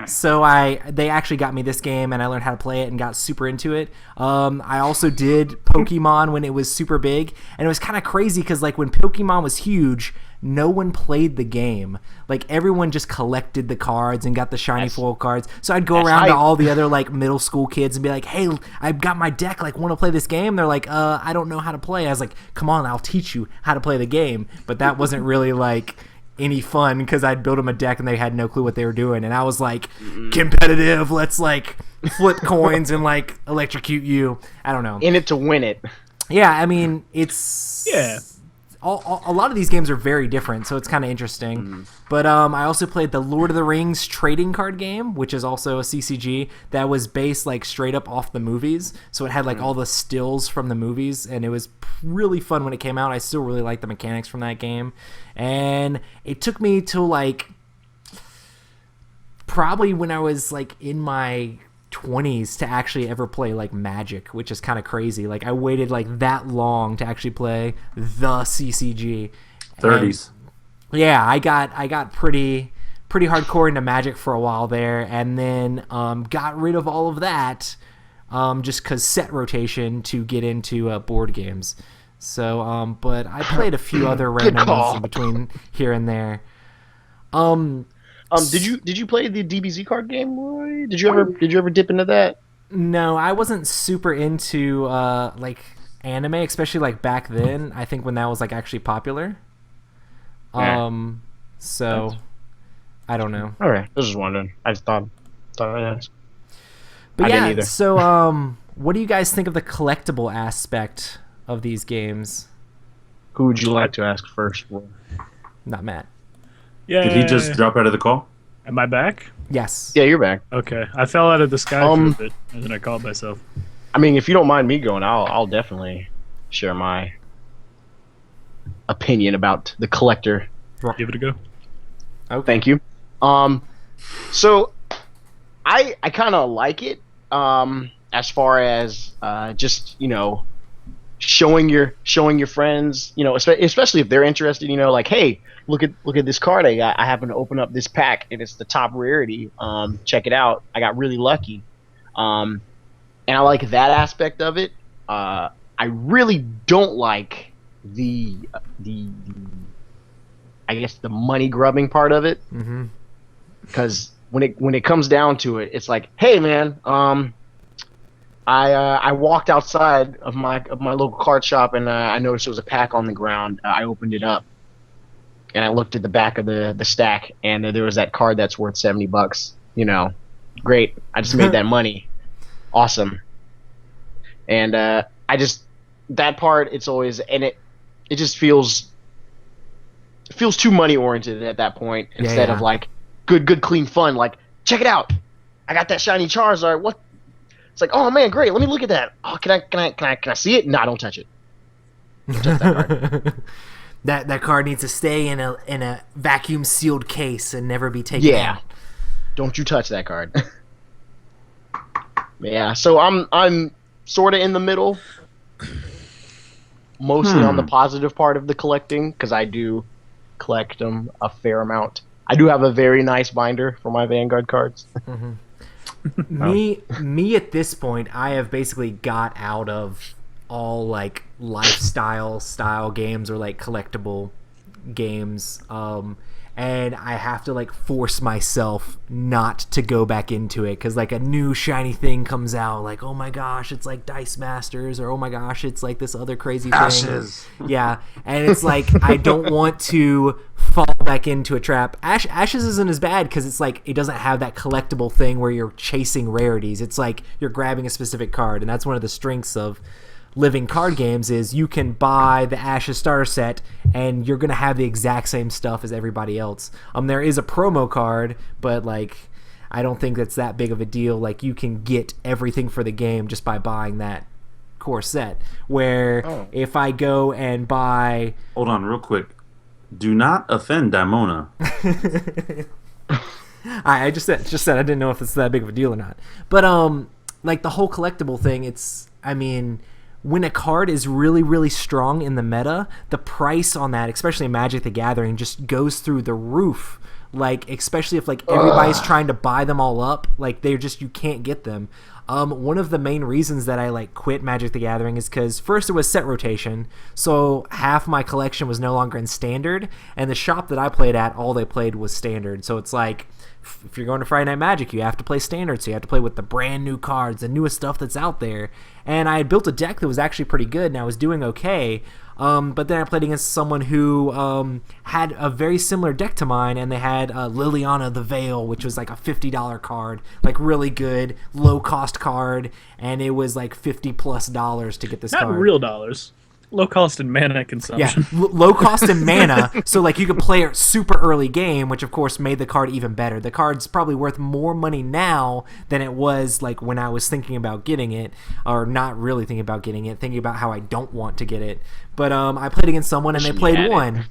So they actually got me this game, and I learned how to play it and got super into it. I also did Pokemon when it was super big, and it was kind of crazy because like when Pokemon was huge, no one played the game. Like everyone just collected the cards and got the shiny foil cards. So I'd go around to all the other like middle school kids and be like, "Hey, I've got my deck. Like, want to play this game?" They're like, I don't know how to play." I was like, "Come on, I'll teach you how to play the game." But that wasn't really like any fun because I'd build them a deck and they had no clue what they were doing. And I was like, competitive. Let's like flip coins and like electrocute you. I don't know. In it to win it. Yeah, I mean, it's Yeah. a lot of these games are very different, so it's kind of interesting. But I also played the Lord of the Rings trading card game, which is also a CCG that was based like straight up off the movies. So it had like all the stills from the movies, and it was really fun when it came out. I still really like the mechanics from that game. And it took me to like probably when I was like in my 20s to actually ever play like Magic, which is kind of crazy. Like I waited like that long to actually play the CCG. 30s. And, yeah, I got pretty hardcore into Magic for a while there, and then got rid of all of that just because set rotation to get into board games. So, but I played a few other random ones in between here and there. Did you play the DBZ card game, Roy? Did you ever dip into that? No, I wasn't super into like anime, especially like back then. I think when that was like actually popular. So I don't know. All right, I was just wondering. I just thought I'd ask. But I yeah, didn't either. so what do you guys think of the collectible aspect of these games? Who would you like to ask first, Roy? Not Matt. Yeah. Did he just drop out of the call? Am I back? Yes. Yeah, you're back. Okay. I fell out of the sky for a bit, and then I called myself. I mean, if you don't mind me going, I'll definitely share my opinion about the collector. Give it a go. Okay. Thank you. So I kind of like it. As far as just showing your friends, especially if they're interested, like, hey, look at this card I got. I happen to open up this pack and it's the top rarity. Check it out. I got really lucky. And I like that aspect of it. I really don't like the I guess the money grubbing part of it. Mm-hmm. Because when it comes down to it, it's like, hey man, I walked outside of my local card shop and I noticed there was a pack on the ground. I opened it up and I looked at the back of the stack and there was that card that's worth $70. Great. I just made that money. Awesome. And that part, it's always, and it just feels too money oriented at that point instead of like good clean fun. Like, check it out, I got that shiny Charizard. What? It's like, oh man, great. Let me look at that. Oh, can I see it? No, don't touch it. Don't touch that card. that card needs to stay in a vacuum sealed case and never be taken out. Don't you touch that card. Yeah, so I'm sort of in the middle, mostly on the positive part of the collecting because I do collect them a fair amount. I do have a very nice binder for my Vanguard cards. Me at this point, I have basically got out of all like lifestyle style games or like collectible games, and I have to like force myself not to go back into it because like a new shiny thing comes out, like, oh my gosh, it's like Dice Masters, or oh my gosh, it's like this other crazy Ashes. thing. Yeah, and it's like I don't want to fall back into a trap. Ashes isn't as bad because it's like it doesn't have that collectible thing where you're chasing rarities. It's like you're grabbing a specific card, and that's one of the strengths of living card games is you can buy the Ashes starter set and you're gonna have the exact same stuff as everybody else. There is a promo card, but like I don't think that's that big of a deal. Like, you can get everything for the game just by buying that core set. Where if I go and buy... Hold on real quick. Do not offend Dimona. I just said I didn't know if it's that big of a deal or not. But like the whole collectible thing, when a card is really, really strong in the meta, the price on that, especially in Magic the Gathering, just goes through the roof. Like, especially if like everybody's trying to buy them all up, like you can't get them. One of the main reasons that I like quit Magic the Gathering is because first it was set rotation, so half my collection was no longer in standard, and the shop that I played at, all they played was standard. So it's like, if you're going to Friday Night Magic, you have to play standard, so you have to play with the brand new cards, the newest stuff that's out there. And I had built a deck that was actually pretty good, and I was doing okay. But then I played against someone who had a very similar deck to mine, and they had Liliana the Veil, which was like a $50 card, like really good, low-cost card, and it was like $50+ to get this card. Not real dollars. Low cost in mana consumption. Yeah, low cost in mana, so like you could play a super early game, which of course made the card even better. The card's probably worth more money now than it was like when I was thinking about getting it, or not really thinking about getting it, thinking about how I don't want to get it. But I played against someone and they played one.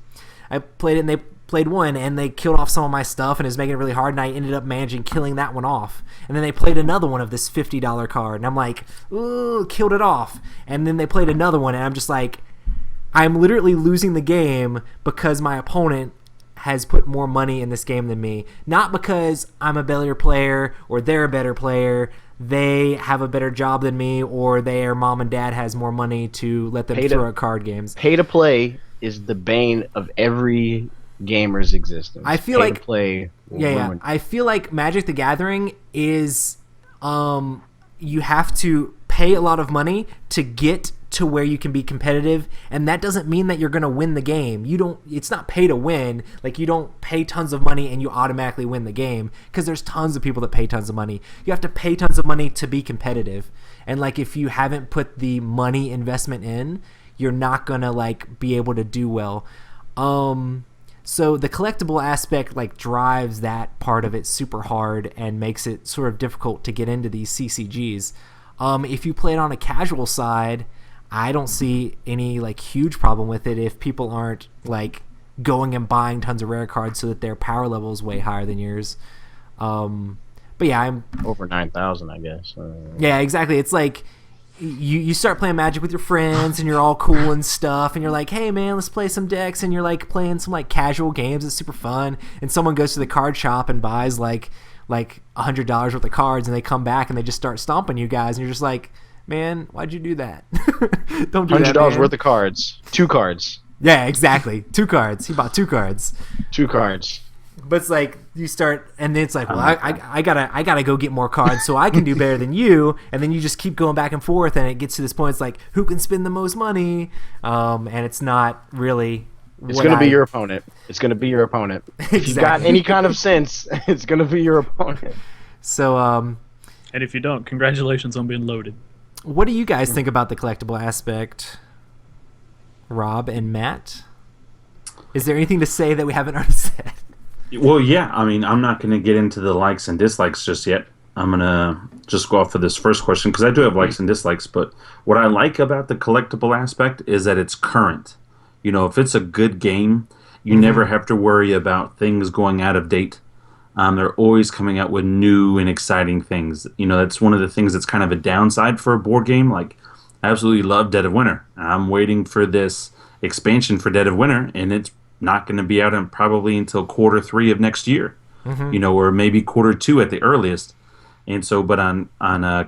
I played it and they played one and they killed off some of my stuff and it was making it really hard, and I ended up managing killing that one off. And then they played another one of this $50 card and I'm like, ooh, killed it off. And then they played another one and I'm just like, I'm literally losing the game because my opponent has put more money in this game than me. Not because I'm a better player or they're a better player, they have a better job than me, or their mom and dad has more money to let them throw at card games. Pay to play is the bane of every gamer's existence. I feel like play. I feel like Magic the Gathering is you have to pay a lot of money to get to where you can be competitive, and that doesn't mean that you're going to win the game. It's not pay to win. Like, you don't pay tons of money and you automatically win the game, because there's tons of people that pay tons of money. You have to pay tons of money to be competitive, and like if you haven't put the money investment in, you're not going to like be able to do well. So the collectible aspect like drives that part of it super hard and makes it sort of difficult to get into these CCGs. If you play it on a casual side, I don't see any like huge problem with it if people aren't like going and buying tons of rare cards so that their power level is way higher than yours. But yeah, I'm over 9,000, I guess. Yeah, exactly. It's like you start playing Magic with your friends and you're all cool and stuff, and you're like, hey man, let's play some decks, and you're like playing some like casual games. It's super fun, and someone goes to the card shop and buys like $100 worth of cards, and they come back and they just start stomping you guys, and you're just like, man, why'd you do that? Don't do that, $100 man. worth of cards. 2 cards. Yeah, exactly. 2 cards. He bought 2 cards. 2 cards. But it's like you start, and then it's like, well, I gotta go get more cards so I can do better than you, and then you just keep going back and forth, and it gets to this point. It's like, who can spend the most money? And it's not really. It's going to be your opponent. It's going to be your opponent. Exactly. If you got any kind of sense, it's going to be your opponent. So, and if you don't, congratulations on being loaded. What do you guys think about the collectible aspect, Rob and Matt? Is there anything to say that we haven't already said? Well, yeah. I mean, I'm not going to get into the likes and dislikes just yet. I'm going to just go off for this first question because I do have likes and dislikes. But what I like about the collectible aspect is that it's current. You know, if it's a good game, you never have to worry about things going out of date. They're always coming out with new and exciting things. You know, that's one of the things that's kind of a downside for a board game. Like, I absolutely love Dead of Winter. I'm waiting for this expansion for Dead of Winter, and it's not going to be out probably until quarter 3 of next year. You know, or maybe quarter 2 at the earliest. And so, but on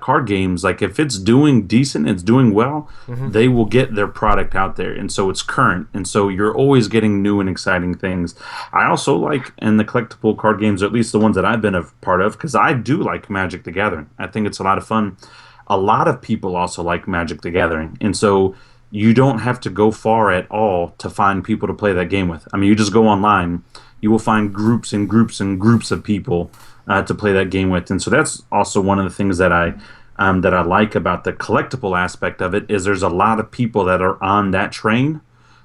card games, like if it's doing decent, it's doing well, they will get their product out there. And so it's current. And so you're always getting new and exciting things. I also like, in the collectible card games, or at least the ones that I've been a part of, because I do like Magic the Gathering. I think it's a lot of fun. A lot of people also like Magic the Gathering. And so you don't have to go far at all to find people to play that game with. I mean, you just go online, you will find groups and groups and groups of people to play that game with. And so that's also one of the things that I like about the collectible aspect of it, is there's a lot of people that are on that train,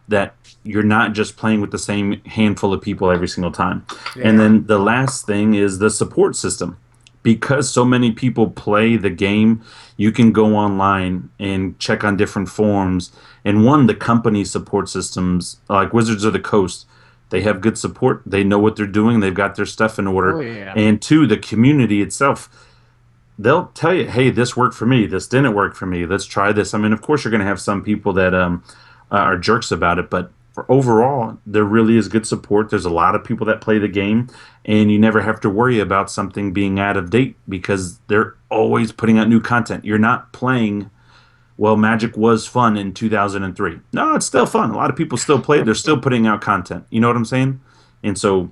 that you're not just playing with the same handful of people every single time. Yeah. And then the last thing is the support system. because so many people play the game, you can go online and check on different forums. And one, the company support systems, like Wizards of the Coast, they have good support. They know what they're doing. They've got their stuff in order. Oh, yeah. And two, the community itself, they'll tell you, hey, this worked for me. This didn't work for me. Let's try this. I mean, of course, you're going to have some people that are jerks about it, but for overall, there really is good support. There's a lot of people that play the game, and you never have to worry about something being out of date because they're always putting out new content. You're not playing, well, Magic was fun in 2003. No, it's still fun. A lot of people still play it. They're still putting out content. You know what I'm saying? And so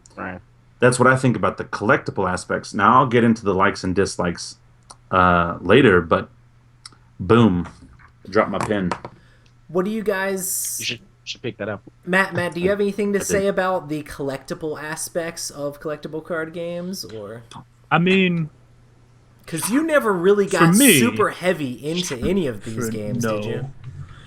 that's what I think about the collectible aspects. Now, I'll get into the likes and dislikes later, but boom, drop my pen. What do you guys... You should pick that up. Matt, do you have anything to say about the collectible aspects of collectible card games? Or I mean... Because you never really got me, super heavy into any of these games, did you?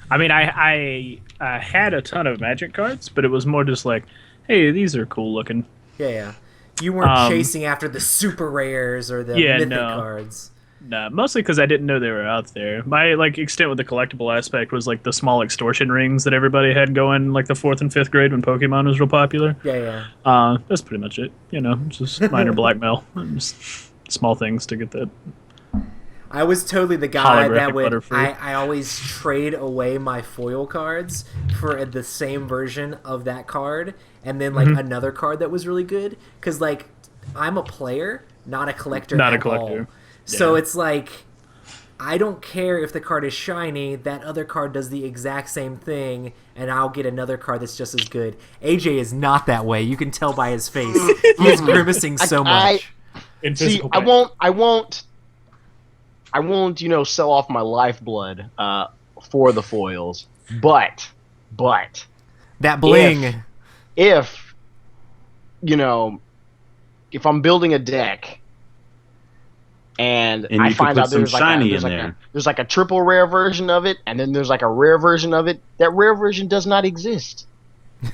I mean, I had a ton of Magic cards, but it was more just like, hey, these are cool looking. Yeah. You weren't chasing after the super rares or the mythic cards. Nah, mostly because I didn't know they were out there. My extent with the collectible aspect was like the small extortion rings that everybody had going like the 4th and 5th grade when Pokemon was real popular. Yeah. That's pretty much it. Just minor blackmail. Just small things to get that. I was totally the guy that would... I always trade away my foil cards for the same version of that card, and then another card that was really good. Because I'm a player, not a collector. Not a collector. All. So it's like, I don't care if the card is shiny, that other card does the exact same thing, and I'll get another card that's just as good. AJ is not that way. You can tell by his face. He's grimacing so much. I won't, sell off my lifeblood for the foils. But that bling. If I'm building a deck and I find out there's like a triple rare version of it, and then there's like a rare version of it, that rare version does not exist.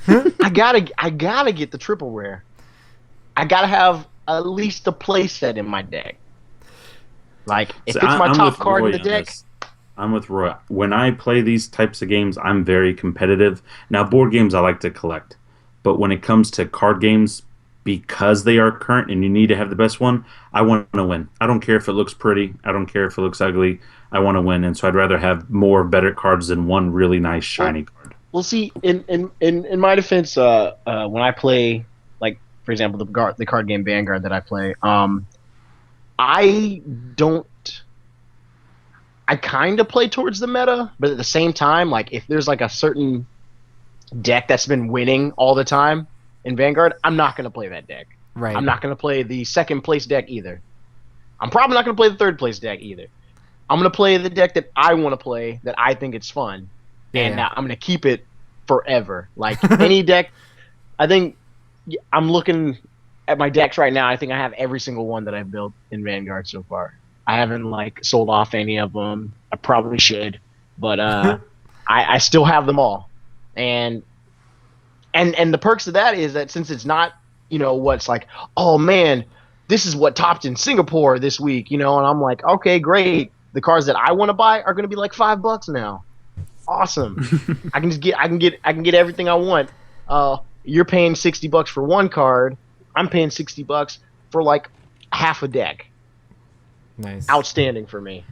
I gotta get the triple rare. I gotta have at least a play set in my deck. Like, if it's my top card in the deck... I'm with Roy. When I play these types of games, I'm very competitive. Now, board games I like to collect. But when it comes to card games, because they are current and you need to have the best one, I want to win. I don't care if it looks pretty. I don't care if it looks ugly. I want to win. And so I'd rather have more better cards than one really nice, shiny card. Well, see, in my defense, when I play... For example, the card game Vanguard that I play, I kind of play towards the meta, but at the same time, if there's a certain deck that's been winning all the time in Vanguard, I'm not going to play that deck. Right. I'm not going to play the second place deck either. I'm probably not going to play the third place deck either. I'm going to play the deck that I want to play, that I think it's fun, and I'm going to keep it forever. Any deck, I think... I'm looking at my decks right now. I think I have every single one that I've built in Vanguard so far. I haven't sold off any of them. I probably should, but I still have them all. And the perks of that is that since it's not what's oh man, this is what topped in Singapore this week, and I'm like, okay, great. The cards that I want to buy are going to be $5 now. Awesome. I can get everything I want. You're paying $60 for one card. I'm paying $60 for half a deck. Nice. Outstanding for me.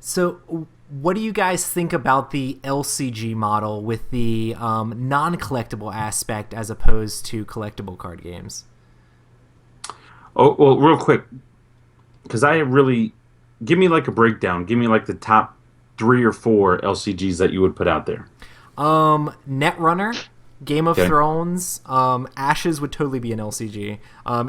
So, what do you guys think about the LCG model with the non-collectible aspect as opposed to collectible card games? Oh, well, real quick, because give me a breakdown. Give me the top 3 or 4 LCGs that you would put out there. Netrunner. Game of Thrones, Ashes would totally be an LCG,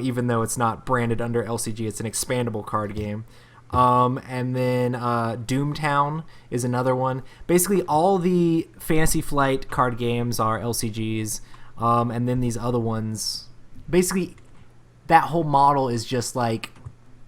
even though it's not branded under LCG. It's an expandable card game. And then Doomtown is another one. Basically, all the Fantasy Flight card games are LCGs, and then these other ones. Basically, that whole model is just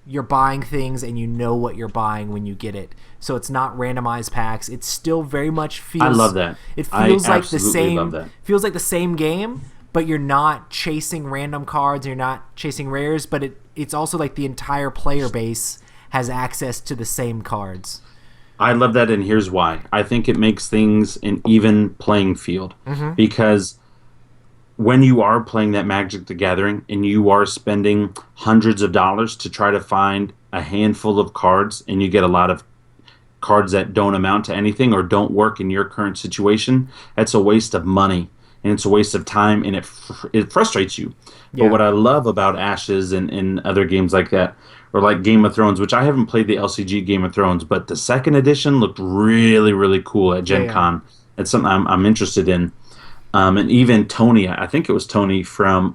you're buying things and you know what you're buying when you get it. So it's not randomized packs. It still very much feels... I love that. It feels I like the same... love that. Feels like the same game, but you're not chasing random cards. You're not chasing rares, but it's also like the entire player base has access to the same cards. I love that, and here's why. I think it makes things an even playing field. Because when you are playing that Magic the Gathering and you are spending hundreds of dollars to try to find a handful of cards, and you get a lot of cards that don't amount to anything or don't work in your current situation, that's a waste of money, and it's a waste of time, and it frustrates you. Yeah. But what I love about Ashes and other games like that, or like Game of Thrones, which I haven't played the LCG Game of Thrones, but the second edition looked really, really cool at Gen Con. It's something I'm interested in. And even Tony, I think it was Tony from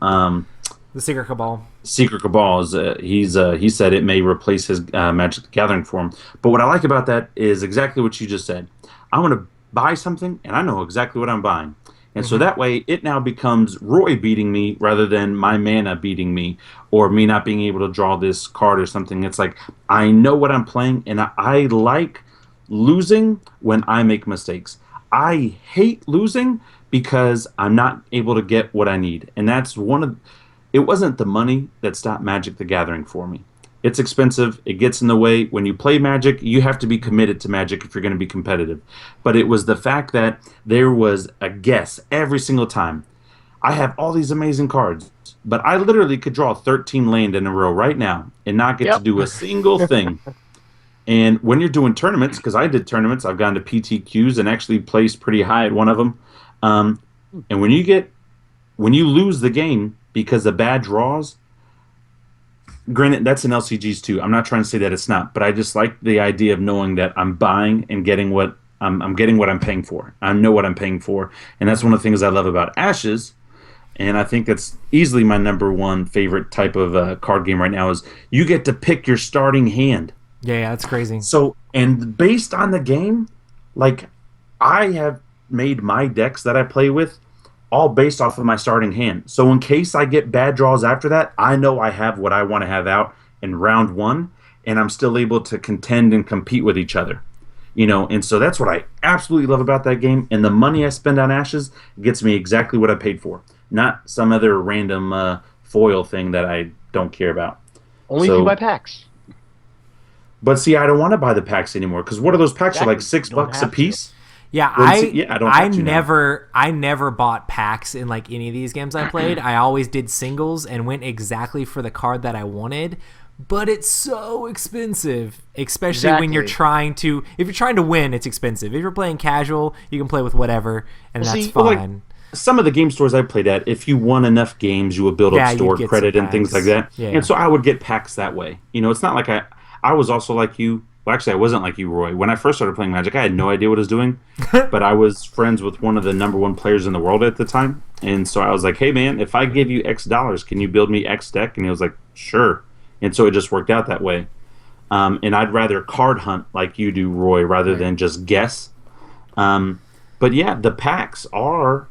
the Secret Cabal. Secret Cabal, he said it may replace his Magic the Gathering for him. But what I like about that is exactly what you just said. I want to buy something, and I know exactly what I'm buying. And so that way, it now becomes Roy beating me rather than my mana beating me, or me not being able to draw this card or something. It's like, I know what I'm playing, and I like losing when I make mistakes. I hate losing because I'm not able to get what I need. And that's it wasn't the money that stopped Magic the Gathering for me. It's expensive. It gets in the way. When you play Magic, you have to be committed to Magic if you're going to be competitive. But it was the fact that there was a guess every single time. I have all these amazing cards, but I literally could draw 13 land in a row right now and not get to do a single thing. And when you're doing tournaments, because I did tournaments, I've gone to PTQs and actually placed pretty high at one of them. And when you lose the game because of bad draws, granted, that's in LCGs too. I'm not trying to say that it's not, but I just like the idea of knowing that I'm buying and getting what I'm getting what I'm paying for. I know what I'm paying for, and that's one of the things I love about Ashes. And I think that's easily my number one favorite type of card game right now is you get to pick your starting hand. Yeah, that's crazy. So, and based on the game, like I have made my decks that I play with all based off of my starting hand. So in case I get bad draws after that, I know I have what I want to have out in round one, and I'm still able to contend and compete with each other. And so that's what I absolutely love about that game. And the money I spend on Ashes gets me exactly what I paid for, not some other random foil thing that I don't care about. Only if you buy packs. But see, I don't want to buy the packs anymore because what are those packs? Are like $6 a piece. Yeah, I never bought packs in like any of these games I played. I always did singles and went exactly for the card that I wanted. But it's so expensive, especially when you're trying to. If you're trying to win, it's expensive. If you're playing casual, you can play with whatever, and that's fine. Like, some of the game stores I played at, if you won enough games, you would build up store credit and things like that. Yeah. And so I would get packs that way. It's not like I was also like you. Well, actually, I wasn't like you, Roy. When I first started playing Magic, I had no idea what I was doing. But I was friends with one of the number one players in the world at the time. And so I was like, hey, man, if I give you X dollars, can you build me X deck? And he was like, sure. And so it just worked out that way. And I'd rather card hunt like you do, Roy, rather than just guess. But yeah, the packs are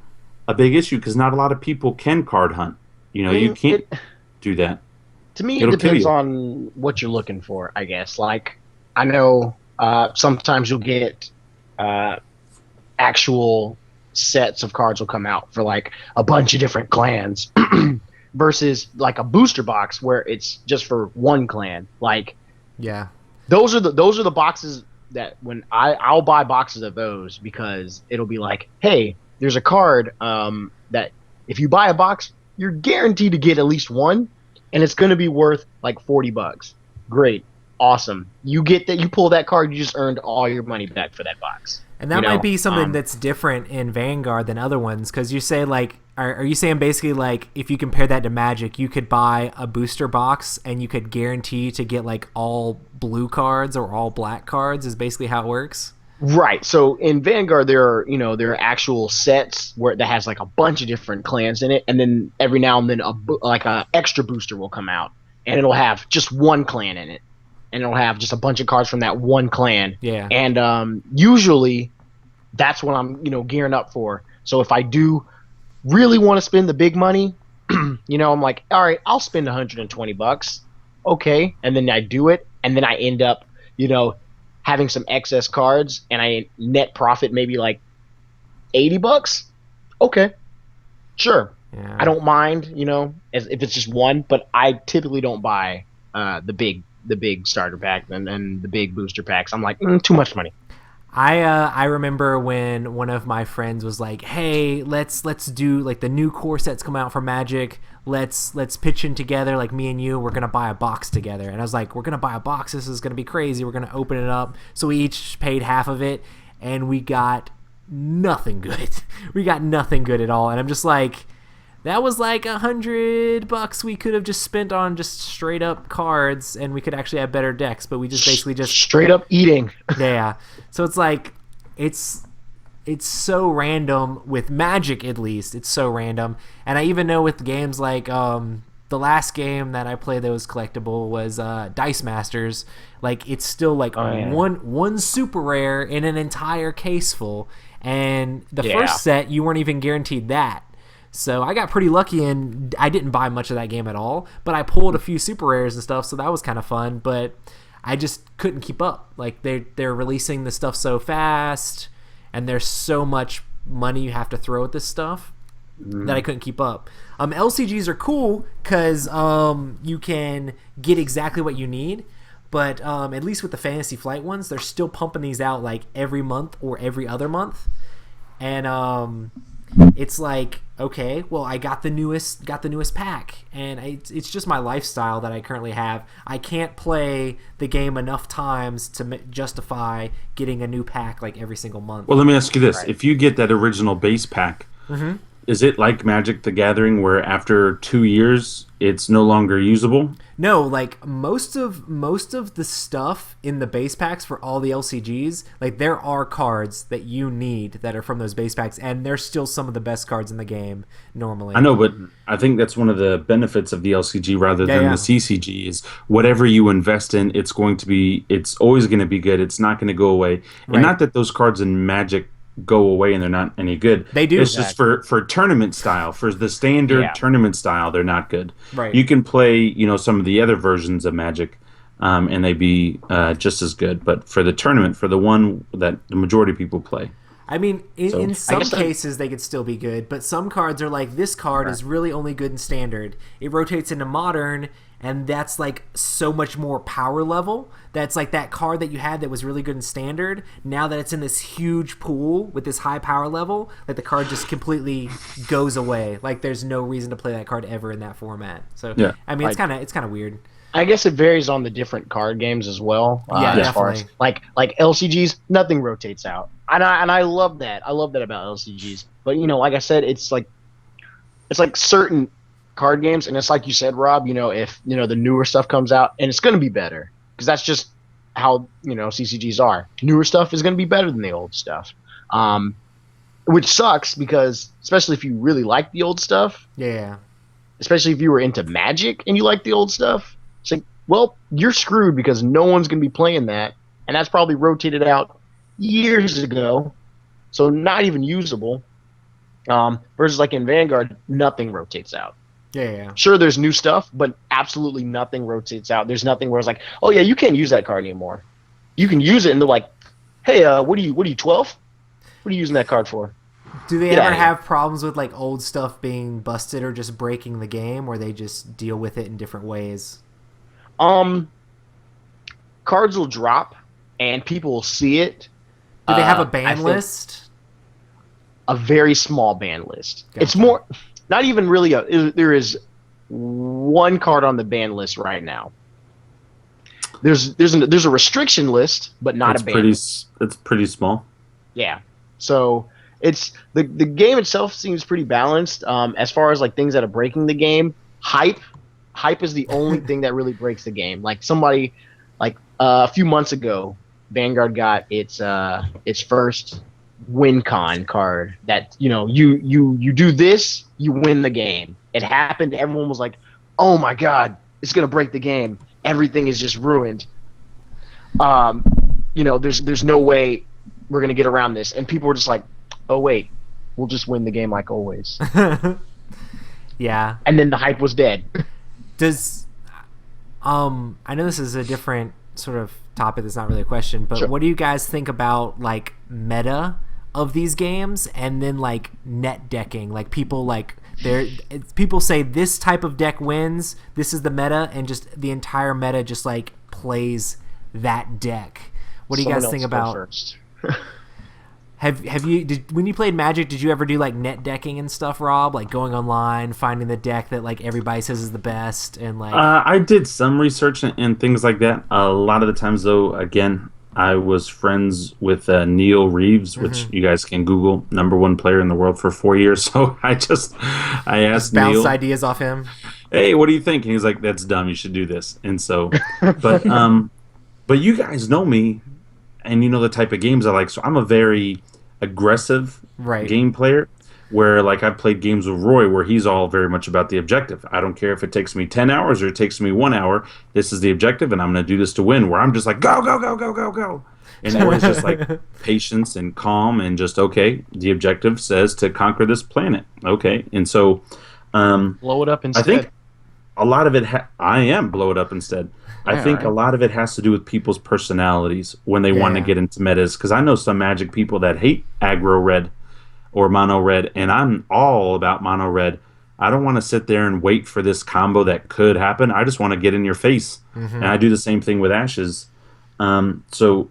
a big issue because not a lot of people can card hunt. You can't do that. To me, it depends on what you're looking for, I guess. Like, I know sometimes you'll get actual sets of cards will come out for like a bunch of different clans versus like a booster box where it's just for one clan. Like, yeah, those are the boxes that when I'll buy boxes of those because it'll be like, hey, there's a card that if you buy a box, you're guaranteed to get at least one, and it's going to be worth like $40. Great. Awesome. You get that, you pull that card, you just earned all your money back for that box. And that might be something that's different in Vanguard than other ones, because you say like, are you saying basically like if you compare that to Magic, you could buy a booster box and you could guarantee to get like all blue cards or all black cards is basically how it works? Right. So in Vanguard, there are actual sets that has like a bunch of different clans in it, and then every now and then a extra booster will come out, and it'll have just one clan in it. And it'll have just a bunch of cards from that one clan. Yeah. And usually that's what I'm, gearing up for. So if I do really want to spend the big money, I'm like, all right, I'll spend $120. Okay. And then I do it. And then I end up, having some excess cards and I net profit maybe like $80. Okay. Sure. Yeah. I don't mind, as if it's just one, but I typically don't buy the big starter pack and the big booster packs. I'm like, too much money. I remember when one of my friends was like, "Hey, let's do like the new core sets come out for Magic. Let's pitch in together, like me and you. We're gonna buy a box together." And I was like, "We're gonna buy a box. This is gonna be crazy. We're gonna open it up." So we each paid half of it, and we got nothing good. We got nothing good at all. And I'm just like, that was like $100 we could have just spent on just straight up cards, and we could actually have better decks. But we just basically just straight up eating. Yeah. So it's like it's so random with Magic, at least. It's so random. And I even know with games like the last game that I played that was collectible was Dice Masters. Like it's still like one super rare in an entire case full. And the first set you weren't even guaranteed that. So I got pretty lucky, and I didn't buy much of that game at all. But I pulled a few super rares and stuff, so that was kind of fun. But I just couldn't keep up. Like they're releasing the stuff so fast, and there's so much money you have to throw at this stuff that I couldn't keep up. LCGs are cool because you can get exactly what you need. But at least with the Fantasy Flight ones, they're still pumping these out like every month or every other month, and it's like, okay, well, I got the newest pack, and it's just my lifestyle that I currently have. I can't play the game enough times to justify getting a new pack like every single month. Well, let me ask you this: if you get that original base pack, is it like Magic the Gathering, where after 2 years it's no longer usable? No, like most of the stuff in the base packs for all the LCGs, like there are cards that you need that are from those base packs, and they're still some of the best cards in the game normally. I know, but I think that's one of the benefits of the LCG rather than the CCG is whatever you invest in, it's always going to be good. It's not going to go away. And not that those cards in Magic go away and they're not any good. They do. It's just for tournament style, for the standard tournament style, they're not good. Right. You can play, some of the other versions of Magic, and they be just as good. But for the tournament, for the one that the majority of people play. I mean, in some cases they could still be good, but some cards are like, this card is really only good in standard. It rotates into modern, and that's like so much more power level. That's like that card that you had that was really good in standard. Now that it's in this huge pool with this high power level, like the card just completely goes away. Like there's no reason to play that card ever in that format. So I mean, it's kind of weird. I guess it varies on the different card games as well. As far as like LCGs, nothing rotates out, and I love that. I love that about LCGs. But like I said, it's like certain card games, and it's like you said, Rob. If the newer stuff comes out, and it's going to be better because that's just how CCGs are. Newer stuff is going to be better than the old stuff, which sucks because especially if you really like the old stuff. Yeah. Especially if you were into Magic and you like the old stuff. It's like, well, you're screwed because no one's going to be playing that, and that's probably rotated out years ago, so not even usable. Versus like in Vanguard, nothing rotates out. Yeah. Sure, there's new stuff, but absolutely nothing rotates out. There's nothing where it's like, oh yeah, you can't use that card anymore. You can use it, and they're like, hey, what are you 12? What are you using that card for? Do they ever have problems with like old stuff being busted or just breaking the game, or they just deal with it in different ways? Cards will drop, and people will see it. Do they have a ban list? A very small ban list. Gotcha. It's more, not even really there is one card on the ban list right now. There's a restriction list, but not a ban list. It's pretty small. Yeah. So it's the game itself seems pretty balanced. As far as like things that are breaking the game, hype is the only thing that really breaks the game. Like somebody, like a few months ago, Vanguard got its first WinCon card. That you do this, you win the game. It happened. Everyone was like, "Oh my god, it's gonna break the game. Everything is just ruined." There's no way we're gonna get around this. And people were just like, "Oh wait, we'll just win the game like always." Yeah. And then the hype was dead. Does I know this is a different sort of topic, that's not really a question, but what do you guys think about like meta of these games, and then like net decking, like people like People say this type of deck wins. This is the meta, and just the entire meta just like plays that deck. What do you guys think about? First. Have you when you played Magic? Did you ever do like net decking and stuff, Rob? Like going online, finding the deck that like everybody says is the best, and like. I did some research and things like that. A lot of the times, though, again, I was friends with Neil Reeves, which you guys can Google, #1 player in the world for 4 years. So I asked Bounce Neil, ideas off him. hey, what do you think? And he's like, that's dumb. You should do this. And so, but you guys know me, and you know the type of games I like. So I'm a very aggressive game player. Where like I've played games with Roy where he's all very much about the objective. I don't care if it takes me 10 hours or it takes me 1 hour. This is the objective, and I'm going to do this to win. Where I'm just like go go go go go go, and Roy's just like patience and calm and just okay. The objective says to conquer this planet. Okay, and so blow it up instead. I think a lot of it. I am blow it up instead. I think a lot of it has to do with people's personalities when they want to get into metas. Because I know some Magic people that hate aggro red or mono red, and I'm all about mono red. I don't want to sit there and wait for this combo that could happen. I just want to get in your face. And I do the same thing with Ashes. So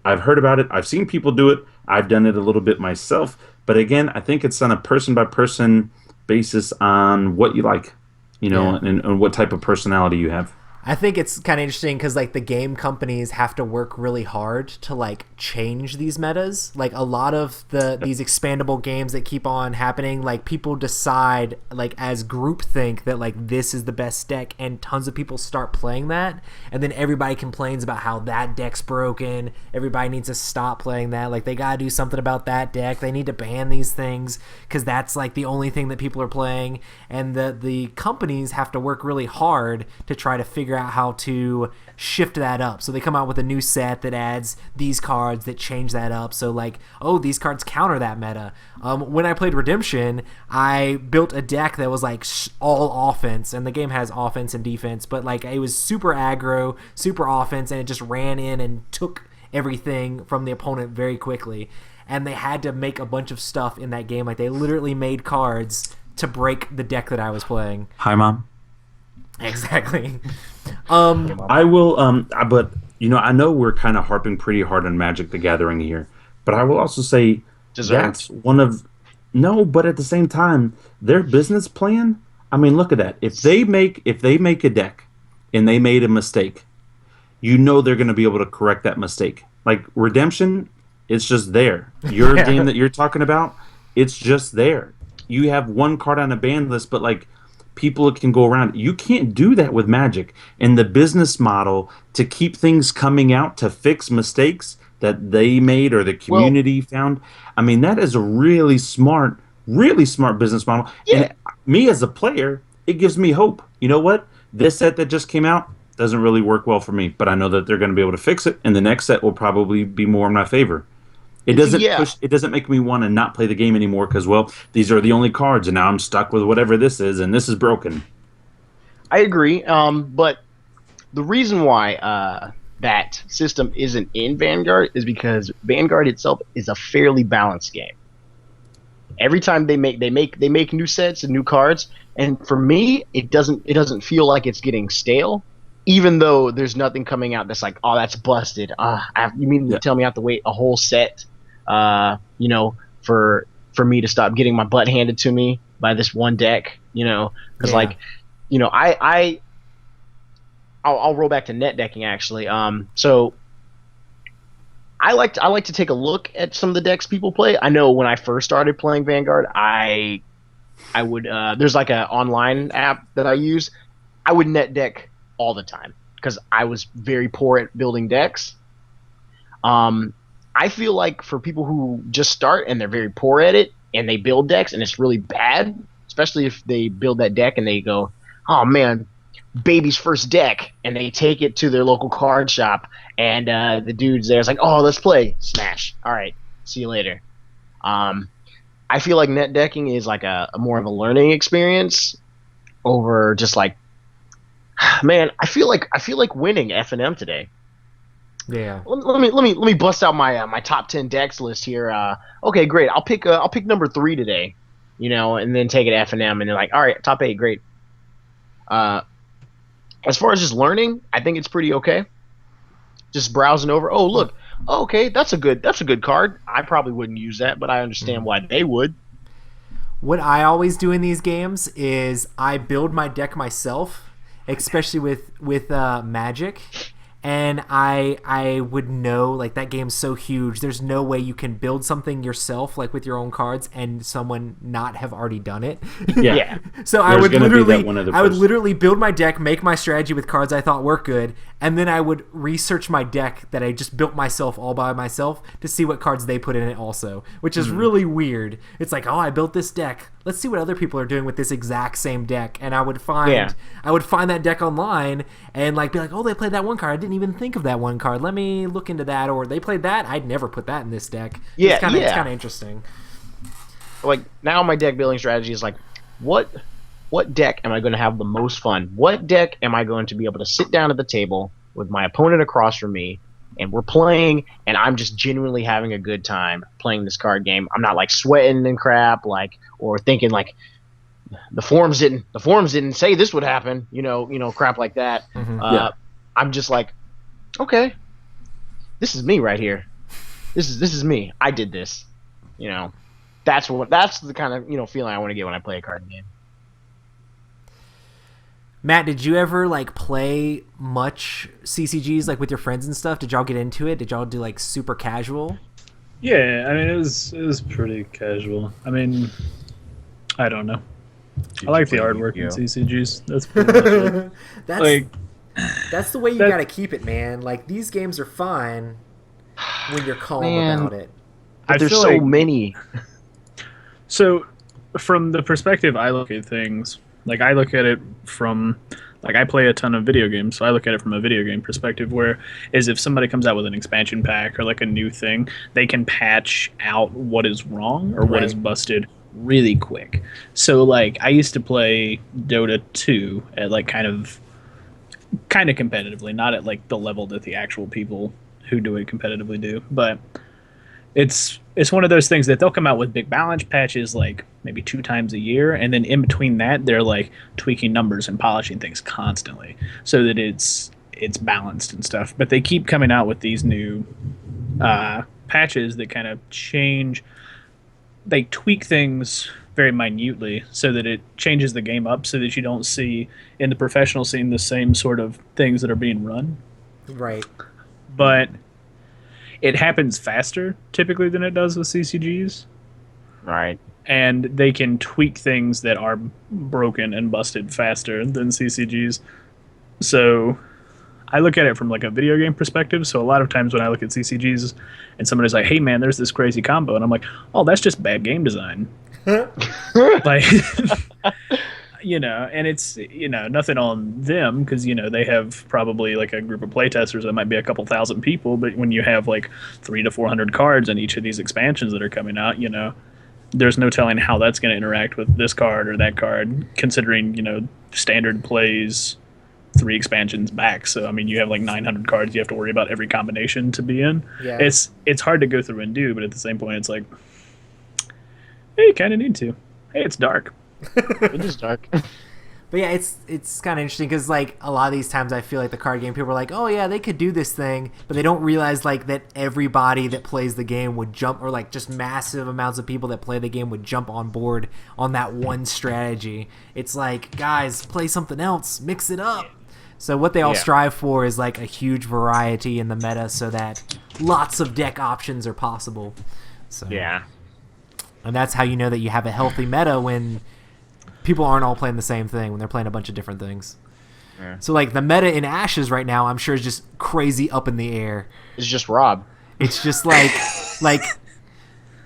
I've heard about it. I've seen people do it. I've done it a little bit myself. But again, I think it's on a person-by-person basis on what you like, and what type of personality you have. I think it's kind of interesting because like the game companies have to work really hard to like change these metas. Like a lot of these expandable games that keep on happening, like people decide like as groupthink that like this is the best deck, and tons of people start playing that, and then everybody complains about how that deck's broken. Everybody needs to stop playing that. Like they gotta do something about that deck. They need to ban these things because that's like the only thing that people are playing, and the companies have to work really hard to try to figure out how to shift that up. So they come out with a new set that adds these cards that change that up. So like, oh, these cards counter that meta. When I played Redemption, I built a deck that was like all offense, and the game has offense and defense, but like it was super aggro, super offense, and it just ran in and took everything from the opponent very quickly. And they had to make a bunch of stuff in that game. Like they literally made cards to break the deck that I was playing. Hi, Mom. Exactly. I will, but I know we're kind of harping pretty hard on Magic the Gathering here, but I will also say that's one of but at the same time, their business plan. I mean, look at that. If they make a deck and they made a mistake, they're going to be able to correct that mistake. Like Redemption, it's just there. Your game that you're talking about, it's just there. You have one card on a ban list, but like. People can go around. You can't do that with Magic. And the business model to keep things coming out to fix mistakes that they made or the community found, I mean, that is a really smart business model. Yeah. And me as a player, it gives me hope. You know what? This set that just came out doesn't really work well for me, but I know that they're going to be able to fix it, and the next set will probably be more in my favor. It doesn't it doesn't make me want to not play the game anymore because, well, these are the only cards, and now I'm stuck with whatever this is, and this is broken. I agree, but the reason why that system isn't in Vanguard is because Vanguard itself is a fairly balanced game. Every time they make new sets and new cards, and for me, it doesn't feel like it's getting stale. Even though there's nothing coming out that's like, oh, that's busted. You mean to tell me I have to wait a whole set, for me to stop getting my butt handed to me by this one deck, because I'll roll back to net decking actually. So I like to take a look at some of the decks people play. I know when I first started playing Vanguard, I would there's like an online app that I use. I would net deck all the time because I was very poor at building decks. I feel like for people who just start and they're very poor at it and they build decks and it's really bad, especially if they build that deck and they go, oh man, baby's first deck, and they take it to their local card shop and the dude's there's like, oh, let's play, smash, all right, see you later. I feel like net decking is like a more of a learning experience over just like, man, I feel like winning F&M today. Yeah. Let me bust out my my top 10 decks list here. Okay, great. I'll pick number 3 today. and then take an F&M, and they're like, all right, top 8, great. As far as just learning, I think it's pretty okay. Just browsing over. Oh, look. Oh, okay, that's a good card. I probably wouldn't use that, but I understand why they would. What I always do in these games is I build my deck myself, especially with Magic. And I would know, like, that game's so huge. There's no way you can build something yourself, like with your own cards, and someone not have already done it. Yeah. So I would literally build my deck, make my strategy with cards I thought worked good, and then I would research my deck that I just built myself all by myself to see what cards they put in it also, which is really weird. It's like, oh, I built this deck. Let's see what other people are doing with this exact same deck. And I would find that deck online and like be like, oh, they played that one card. I didn't even think of that one card. Let me look into that. Or they played that. I'd never put that in this deck. It's kind of interesting. Like, now my deck building strategy is like, what deck am I going to have the most fun? What deck am I going to be able to sit down at the table with my opponent across from me, and we're playing, and I'm just genuinely having a good time playing this card game. I'm not like sweating and crap, like, or thinking like the forums didn't say this would happen, crap like that. I'm just like, okay, this is me right here. This is me. I did this. That's the kind of feeling I want to get when I play a card game. Matt, did you ever like play much CCGs like with your friends and stuff? Did y'all get into it? Did y'all do like super casual? Yeah, I mean it was pretty casual. I mean, I don't know. I like the artwork in CCGs. That's pretty much it. That's the way you gotta keep it, man. Like, these games are fine when you're calm about it. But there's so many. So, from the perspective I look at things, like I look at it from, like I play a ton of video games, so I look at it from a video game perspective, where is if somebody comes out with an expansion pack or like a new thing, they can patch out what is wrong or what is busted really quick. So like I used to play Dota 2 at like kind of competitively, not at like the level that the actual people who do it competitively do, but it's one of those things that they'll come out with big balance patches like maybe 2 times a year, and then in between that they're like tweaking numbers and polishing things constantly so that it's balanced and stuff. But they keep coming out with these new patches that kind of change, they tweak things very minutely so that it changes the game up so that you don't see in the professional scene the same sort of things that are being run. Right. But it happens faster typically than it does with CCGs. Right. And they can tweak things that are broken and busted faster than CCGs. So I look at it from like a video game perspective. So a lot of times when I look at CCGs and somebody's like, hey man, there's this crazy combo, and I'm like, oh, that's just bad game design. Like, and it's, nothing on them because, they have probably like a group of playtesters that might be a couple thousand people. But when you have like 300 to 400 cards in each of these expansions that are coming out, there's no telling how that's going to interact with this card or that card, considering, standard plays 3 expansions back. So, I mean, you have like 900 cards you have to worry about every combination to be in. Yeah. It's hard to go through and do, but at the same point, it's like, hey, you kind of need to. Hey, it's dark. It is dark. But yeah, it's kind of interesting because like a lot of these times I feel like the card game people are like, oh yeah, they could do this thing, but they don't realize like that everybody that plays the game would jump, or like just massive amounts of people that play the game would jump on board on that one strategy. It's like, guys, play something else, mix it up. So what they all strive for is like a huge variety in the meta so that lots of deck options are possible. So yeah. And that's how you know that you have a healthy meta, when people aren't all playing the same thing, when they're playing a bunch of different things. Yeah. So like the meta in Ashes right now, I'm sure is just crazy up in the air. It's just Rob. It's just like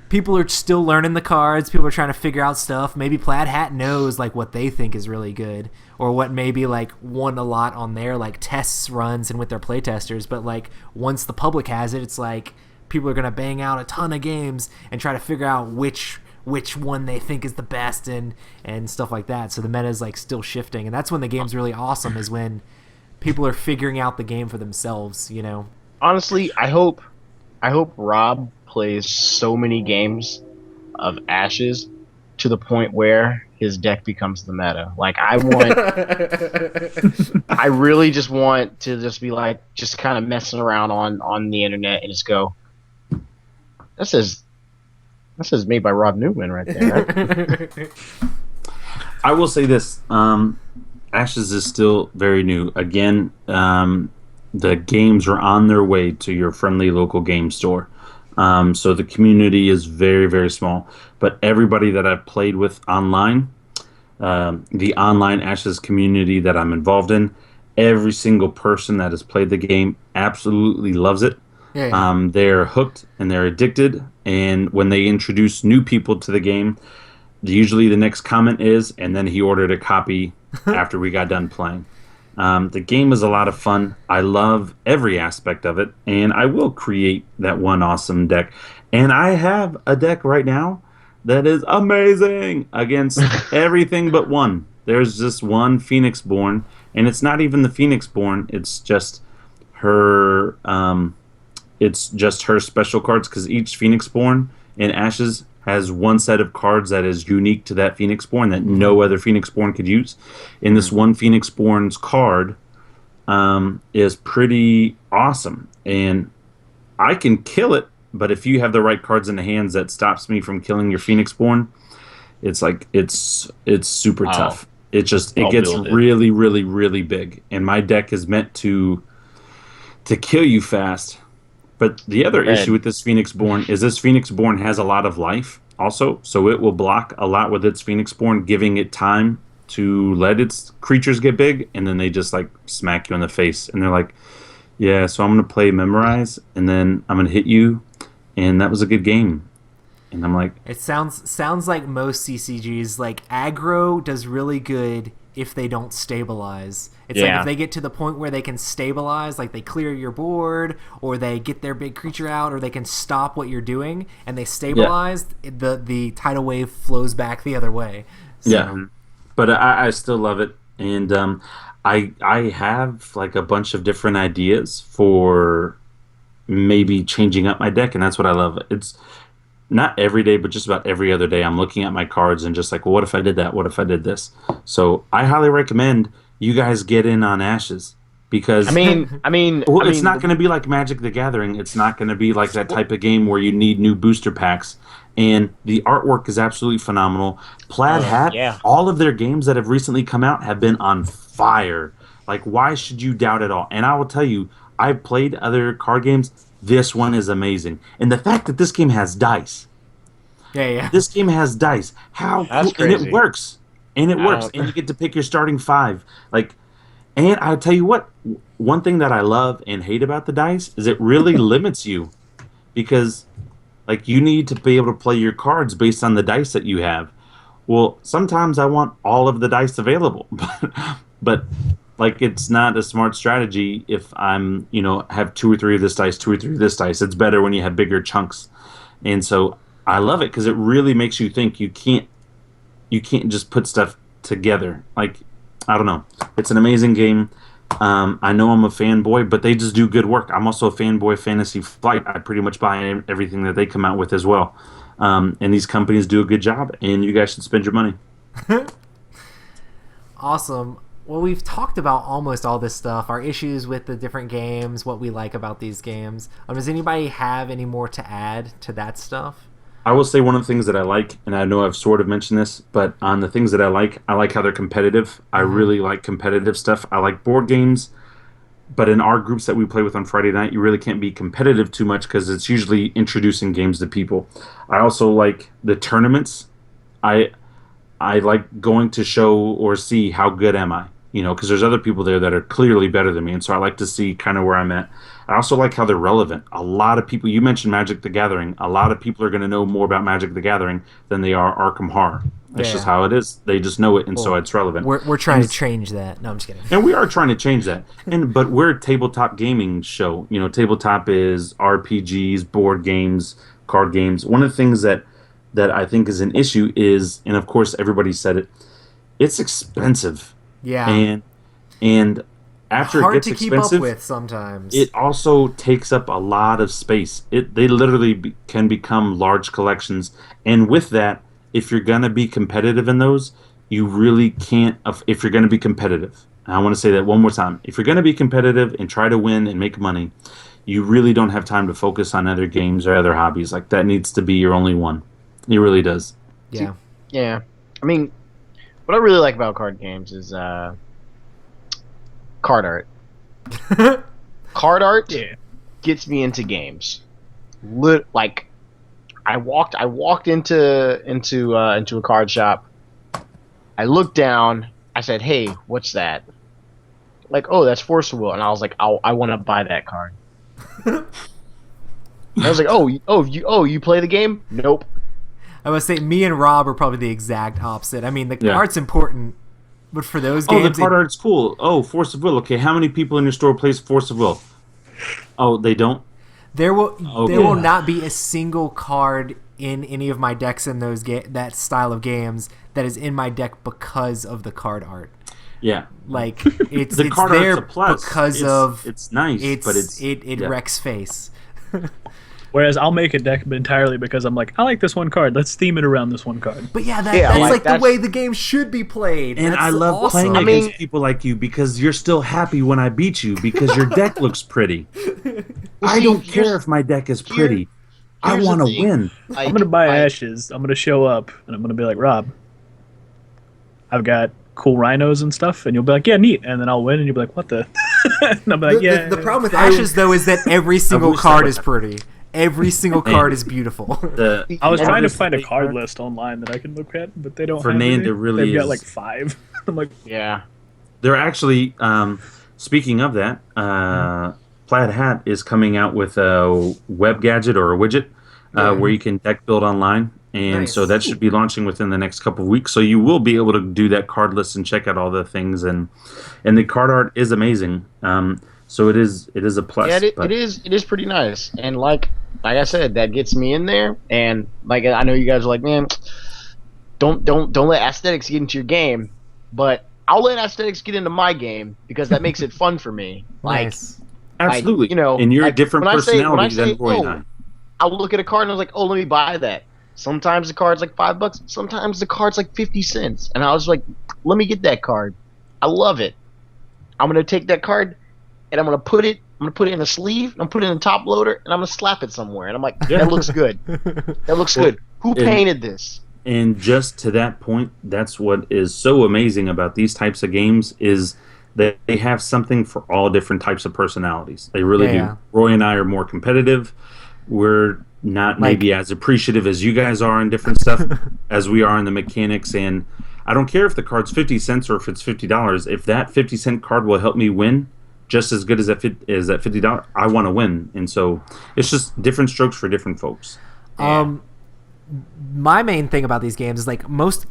people are still learning the cards. People are trying to figure out stuff. Maybe Plaid Hat knows like what they think is really good, or what maybe like won a lot on their like tests runs and with their playtesters. But like once the public has it, it's like people are gonna bang out a ton of games and try to figure out which one they think is the best and stuff like that. So the meta is like still shifting, and that's when the game's really awesome, is when people are figuring out the game for themselves. Honestly, I hope Rob plays so many games of Ashes to the point where his deck becomes the meta. Like I want, I really just want to just be like, just kind of messing around on the internet and just go, this is made by Rob Newman right there. Right? I will say this: Ashes is still very new. Again, the games are on their way to your friendly local game store. So the community is very, very small. But everybody that I've played with online, the online Ashes community that I'm involved in, every single person that has played the game absolutely loves it. Yeah. They're hooked and they're addicted. And when they introduce new people to the game, usually the next comment is, and then he ordered a copy after we got done playing. The game is a lot of fun. I love every aspect of it, and I will create that one awesome deck. And I have a deck right now that is amazing against everything but one. There's just one Phoenixborn, and it's not even the Phoenixborn. It's just her. It's just her special cards, because each Phoenixborn in Ashes has one set of cards that is unique to that Phoenixborn that no other Phoenixborn could use. And this one Phoenixborn's card is pretty awesome. And I can kill it, but if you have the right cards in the hands that stops me from killing your Phoenixborn, it's like it's super tough. It gets really, really, really big. And my deck is meant to kill you fast. But the other issue with this Phoenixborn is this Phoenixborn has a lot of life also, so it will block a lot with its Phoenixborn, giving it time to let its creatures get big, and then they just like smack you in the face, and they're like, yeah, so I'm going to play Memorize, and then I'm going to hit you, and that was a good game. And I'm like... It sounds like most CCGs, like aggro does really good if they don't stabilize. It's like if they get to the point where they can stabilize, like they clear your board, or they get their big creature out, or they can stop what you're doing, and they stabilize, the tidal wave flows back the other way. So. Yeah, but I still love it, and I have like a bunch of different ideas for maybe changing up my deck, and that's what I love. It's not every day, but just about every other day, I'm looking at my cards and just like, well, what if I did that? What if I did this? So I highly recommend you guys get in on Ashes, because it's not going to be like Magic the Gathering. It's not going to be like that type of game where you need new booster packs. And the artwork is absolutely phenomenal. Plaid Hat, all of their games that have recently come out have been on fire. Like, why should you doubt it all? And I will tell you, I've played other card games. This one is amazing. And the fact that this game has dice. Yeah. This game has dice. How That's cool. crazy. And it works. And you get to pick your starting 5. Like, and I'll tell you what, one thing that I love and hate about the dice is it really limits you, because like you need to be able to play your cards based on the dice that you have. Well, sometimes I want all of the dice available, but like it's not a smart strategy if I'm, have 2 or 3 of this dice, 2 or 3 of this dice. It's better when you have bigger chunks. And so I love it because it really makes you think. You can't just put stuff together. Like, I don't know. It's an amazing game. I know I'm a fanboy, but they just do good work. I'm also a fanboy of Fantasy Flight. I pretty much buy everything that they come out with as well. And these companies do a good job, and you guys should spend your money. Awesome. Well, we've talked about almost all this stuff, our issues with the different games, what we like about these games. Does anybody have any more to add to that stuff? I will say one of the things that I like, and I know I've sort of mentioned this, but on the things that I like how they're competitive. I really like competitive stuff. I like board games, but in our groups that we play with on Friday night, you really can't be competitive too much because it's usually introducing games to people. I also like the tournaments. I like going to show or see how good am I, because there's other people there that are clearly better than me, and so I like to see kind of where I'm at. I also like how they're relevant. A lot of people, you mentioned Magic the Gathering, a lot of people are going to know more about Magic the Gathering than they are Arkham Horror. That's just how it is. They just know it, and so it's relevant. We're trying to change that. No, I'm just kidding. And we are trying to change that. But we're a tabletop gaming show. Tabletop is RPGs, board games, card games. One of the things that I think is an issue is, and of course everybody said it, it's expensive. Yeah. And after hard it gets to keep expensive, up with sometimes. it also takes up a lot of space. They literally can become large collections, and with that, if you're gonna be competitive in those, you really can't. If you're gonna be competitive, and I want to say that one more time. If you're gonna be competitive and try to win and make money, you really don't have time to focus on other games or other hobbies. Like that needs to be your only one. It really does. Yeah. Yeah. I mean, what I really like about card games is card art. Card art gets me into games. Like, I walked into a card shop. I looked down. I said, "Hey, what's that?" Like, "Oh, that's Force of Will," and I was like, I want to buy that card. I was like, you play the game? Nope. I would say me and Rob are probably the exact opposite. I mean, the art's important, but for those games... Oh, the card art's cool. Oh, Force of Will. Okay, how many people in your store plays Force of Will? Oh, they don't? There will not be a single card in any of my decks in that style of games that is in my deck because of the card art. Yeah. Like, it's the card there art's a plus. because it's nice, but it wrecks face. Whereas I'll make a deck entirely because I'm like, I like this one card. Let's theme it around this one card. But that's the way the game should be played. And I love playing against people like you because you're still happy when I beat you because your deck looks pretty. I don't care if my deck is pretty. I want to win. I'm going to buy Ashes. I'm going to show up and I'm going to be like, Rob, I've got cool rhinos and stuff. And you'll be like, yeah, neat. And then I'll win and you'll be like, what the? And I'll be like, yeah. The problem with Ashes, though, is that every single card is pretty. Every single card is beautiful. I was trying to find a card list online that I can look at, but they don't have any. They've got like 5. I'm like, yeah. They're actually, speaking of that, Plaid Hat is coming out with a web gadget or a widget where you can deck build online. And so that should be launching within the next couple of weeks. So you will be able to do that card list and check out all the things. And the card art is amazing. So it is a plus. Yeah, it is pretty nice. And like I said, that gets me in there. And like I know you guys are like, man, don't let aesthetics get into your game, but I'll let aesthetics get into my game because that makes it fun for me. Nice. Absolutely. Like, and you're a different when personality I say, than Roy and I. I'll look at a card and I was like, oh, let me buy that. Sometimes the card's like $5. Sometimes the card's like 50 cents. And I was like, let me get that card. I love it. I'm gonna take that card and I'm gonna put it in a sleeve, I'm gonna put it in a top loader, and I'm gonna slap it somewhere. And I'm like, that looks good. That looks good. Who painted this? And just to that point, that's what is so amazing about these types of games is that they have something for all different types of personalities. They really do. Roy and I are more competitive. We're not maybe as appreciative as you guys are in different stuff as we are in the mechanics. And I don't care if the card's 50 cents or if it's $50. If that 50-cent card will help me win just as good as that $50, I want to win. And so it's just different strokes for different folks. My main thing about these games is like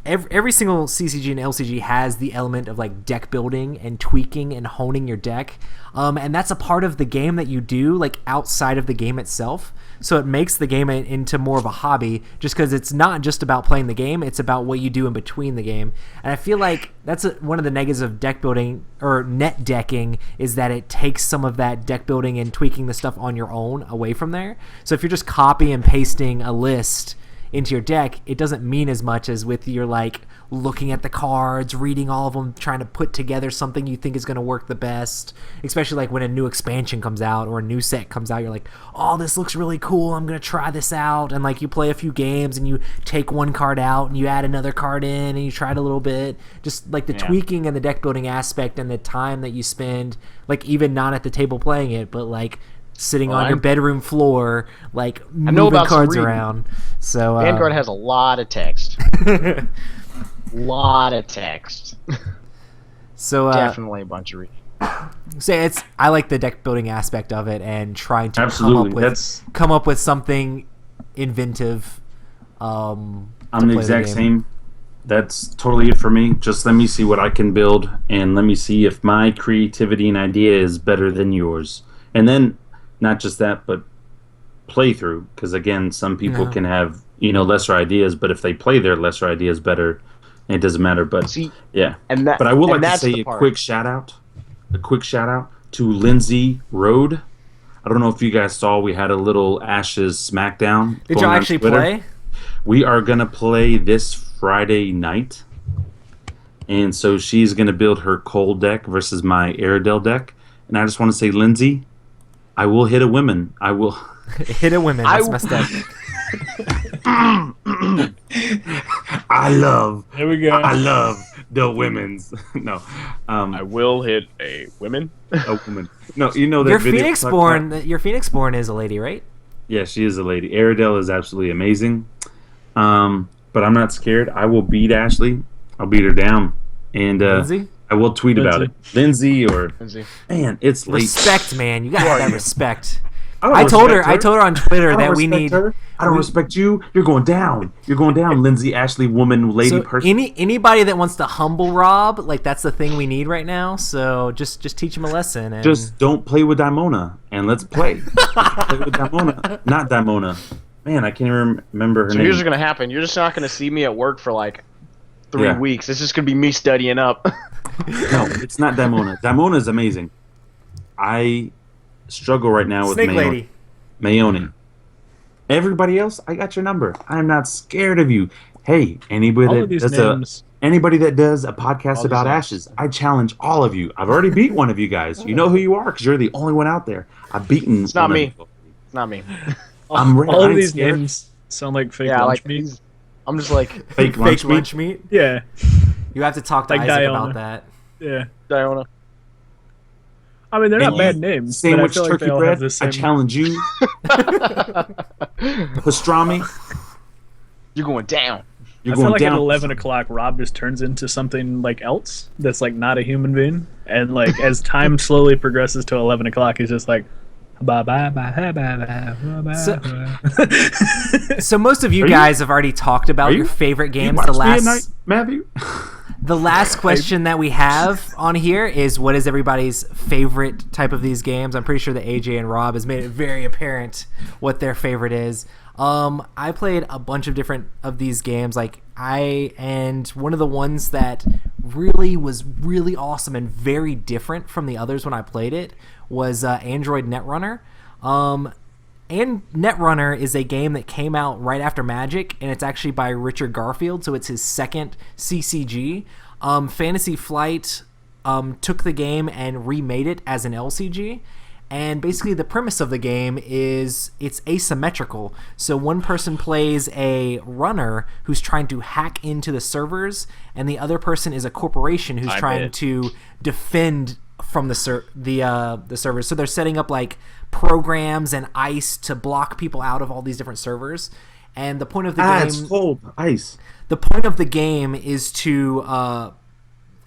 every single CCG and LCG has the element of like deck building and tweaking and honing your deck, and that's a part of the game that you do like outside of the game itself. So it makes the game into more of a hobby, just because it's not just about playing the game; it's about what you do in between the game. And I feel like that's one of the negatives of deck building or net decking is that it takes some of that deck building and tweaking the stuff on your own away from there. So if you're just copy and pasting a list into your deck, it doesn't mean as much as with your like looking at the cards, reading all of them, trying to put together something you think is going to work the best. Especially like when a new expansion comes out or a new set comes out, you're like, oh, this looks really cool, I'm going to try this out. And like you play a few games and you take one card out and you add another card in and you try it a little bit. Just like the tweaking and the deck building aspect and the time that you spend, like even not at the table playing it, but like sitting on your bedroom floor, like moving cards around. So Vanguard has a lot of text. Lot of text. So definitely a bunch of reading. So I like the deck building aspect of it and trying to come up with something inventive. I'm the exact same. That's totally it for me. Just let me see what I can build, and let me see if my creativity and idea is better than yours. And then not just that, but playthrough, because again, some people can have lesser ideas, but if they play their lesser ideas better, it doesn't matter. But but I would like to say a quick shout out to Lindsay Road. I don't know if you guys saw, we had a little Ashes Smackdown. Did y'all actually play? We are gonna play this Friday night, and so she's gonna build her cold deck versus my Aerodel deck. And I just want to say, Lindsay, I will hit a women. I will Hit a women. That's messed up. I love There we go. I love the women's. No, I will hit a women. a woman. No, you know that Your video Phoenix talk born. about- Your Phoenix born is a lady, right? Yeah, she is a lady. Aerodel is absolutely amazing. But I'm not scared. I will beat Ashley. I'll beat her down, and Lindsay? I will tweet about it. Lindsay or Lindsay. man, it's late. Respect, man. You gotta have that respect. don't I told her. respect I told her on Twitter I don't that we respect need. her. I don't respect you. You're going down. You're going down, Lindsay, Ashley, woman, lady, So person. anybody that wants to humble Rob, like that's the thing we need right now. So just teach him a lesson. And Just don't play with Dimona, and let's play. Play with Dimona, not Dimona. Man, I can't even remember her So name. here's what's gonna happen. You're just not gonna see me at work for like 3 Yeah. weeks. It's just gonna be me studying up. No, it's not Dimona. Dimona is amazing. I struggle right now with Snake Lady. Mayone. Everybody else, I got your number. I'm not scared of you. Hey, anybody All that of these does names. anybody that does a podcast All about these ashes, I challenge all of you. I've already beat one of you guys. You know who you are because you're the only one out there. I've beaten. It's not one of me. you. It's not me. I'm ready. All I of ain't these scared. names sound like fake Yeah, lunch like meat. these- I'm just like Fake lunch Fake meat. lunch meat. Yeah, You have to talk to Like Isaac Diona. about that. yeah. Diona. I mean, they're not And bad names, but I Sandwich feel like turkey they all bread. have the I same. challenge you. Pastrami. You're going down. You're I feel going like down. at 11 o'clock, Rob just turns into something like else that's like not a human being, and like as time slowly progresses to 11 o'clock, he's just like, bye bye bye bye bye bye. So- bye. So most of you Are you- guys have already talked about Are your you- favorite You games. watch The me at night, last Matthew? The last question that we have on here is what is everybody's favorite type of these games? I'm pretty sure that AJ and Rob has made it very apparent what their favorite is. I played a bunch of different of these games. And one of the ones that really was really awesome and very different from the others when I played it was Android Netrunner. And Netrunner is a game that came out right after Magic, and it's actually by Richard Garfield, so it's his second CCG. Fantasy Flight took the game and remade it as an LCG, and basically the premise of the game is it's asymmetrical. So one person plays a runner who's trying to hack into the servers, and the other person is a corporation who's trying to defend from the servers. So they're setting up like programs and ice to block people out of all these different servers. And the point of the game, It's cold ice. the point of the game is to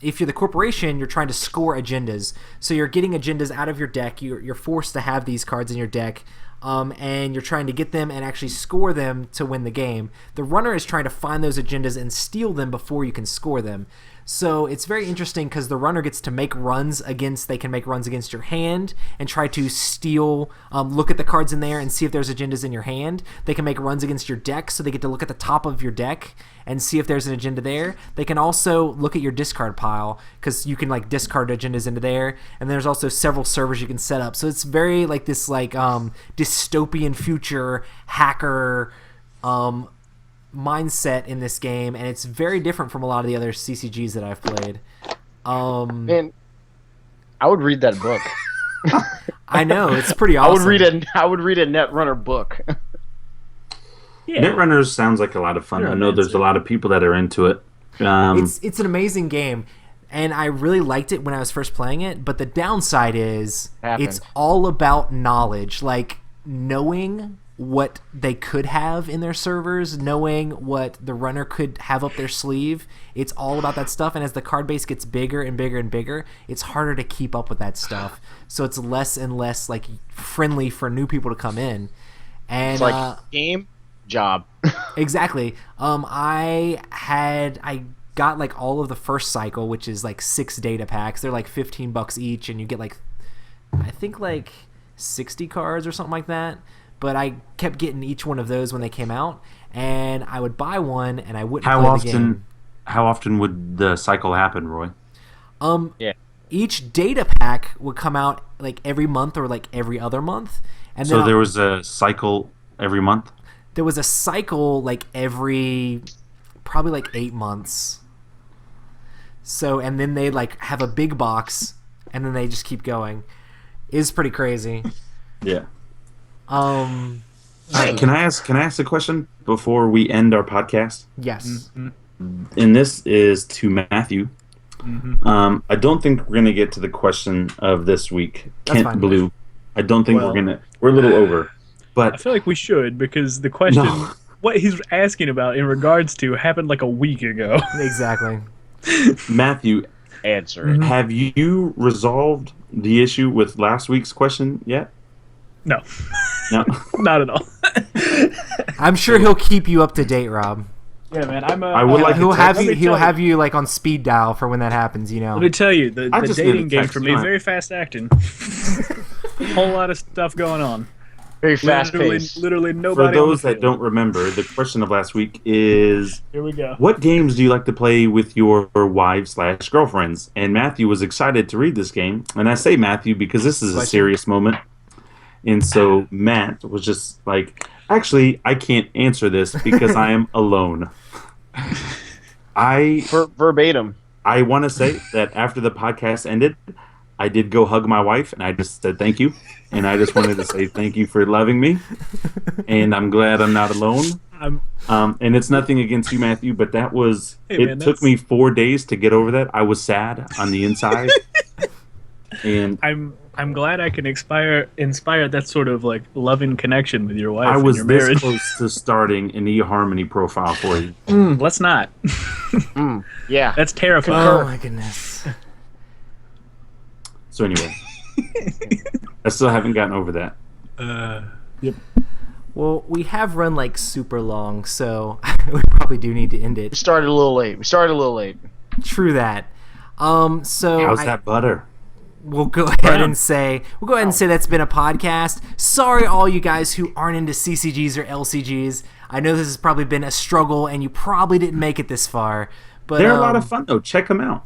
if you're the corporation, you're trying to score agendas. So you're getting agendas out of your deck. You're forced to have these cards in your deck. And you're trying to get them and actually score them to win the game. The runner is trying to find those agendas and steal them before you can score them. So it's very interesting because the runner gets to make runs against your hand and try to steal, look at the cards in there and see if there's agendas in your hand. They can make runs against your deck, so they get to look at the top of your deck and see if there's an agenda there. They can also look at your discard pile because you can like discard agendas into there. And there's also several servers you can set up. So it's very like this like dystopian future hacker mindset in this game, and it's very different from a lot of the other CCGs that I've played. Man, I would read that book. I know it's pretty awesome. I would read a Netrunner book. Yeah. Netrunners sounds like a lot of fun. They're I know there's a lot of people that are into it. It's an amazing game, and I really liked it when I was first playing it. But the downside is it's all about knowledge, like knowing what they could have in their servers, knowing what the runner could have up their sleeve. It's all about that stuff, and as the card base gets bigger and bigger and bigger, it's harder to keep up with that stuff. So it's less and less like friendly for new people to come in. And It's like game, job. exactly. I got like all of the first cycle, which is like 6 data packs. They're like $15 each, and you get like I think like 60 cards or something like that. But I kept getting each one of those when they came out, and I would buy one, and I wouldn't play the game. How often would the cycle happen, Roy? Each data pack would come out like every month or like every other month, and So then there was a cycle every month? there was a cycle like every probably like 8 months. So, and then they like have a big box, and then they just keep going. It's pretty crazy. Yeah. Um, Can I ask a question before we end our podcast? yes. And this is to Matthew. I don't think we're gonna get to the question of this week. That's Kent fine. Blue. I don't think Well, we're a little over. I But feel like we should, because the question, No. what he's asking about in regards to, happened like a week ago. Exactly. Matthew, Answer it. have you resolved the issue with last week's question yet? No, No. not at all. I'm sure he'll keep you up to date, Rob. Yeah, man. I would like He'll to have let you. me He'll tell have you like on speed dial for when that happens. You know. Let me tell you, the I just dating need a game text, for me, you know. very fast acting. Whole lot of stuff going on. Very fast Literally, paced. literally For nobody. those on the that don't remember, the question of last week is, Here we go. what games do you like to play with your wives/girlfriends? And Matthew was excited to read this game. And I say Matthew because this is a Question. serious moment. And so Matt was just like, actually, I can't answer this because I am alone. Verbatim. I want to say that after the podcast ended, I did go hug my wife, and I just said thank you. And I just wanted to say thank you for loving me. And I'm glad I'm not alone. I'm, And it's nothing against you, Matthew, but that was... Hey, it man, took that's- me 4 days to get over that. I was sad on the inside. And I'm glad I can inspire that sort of like loving connection with your wife I and was your this marriage. close to starting an eHarmony profile for you. Let's not. Yeah. That's terrifying. Oh my goodness. So anyway, I still haven't gotten over that. Well, we have run like super long, so we probably do need to end We it. started a little late. True that. So How's that butter? we'll go ahead and say that's been a podcast. Sorry, all you guys who aren't into CCGs or LCGs. I know this has probably been a struggle, and you probably didn't make it this far. But They're a lot of fun, though. Check them out.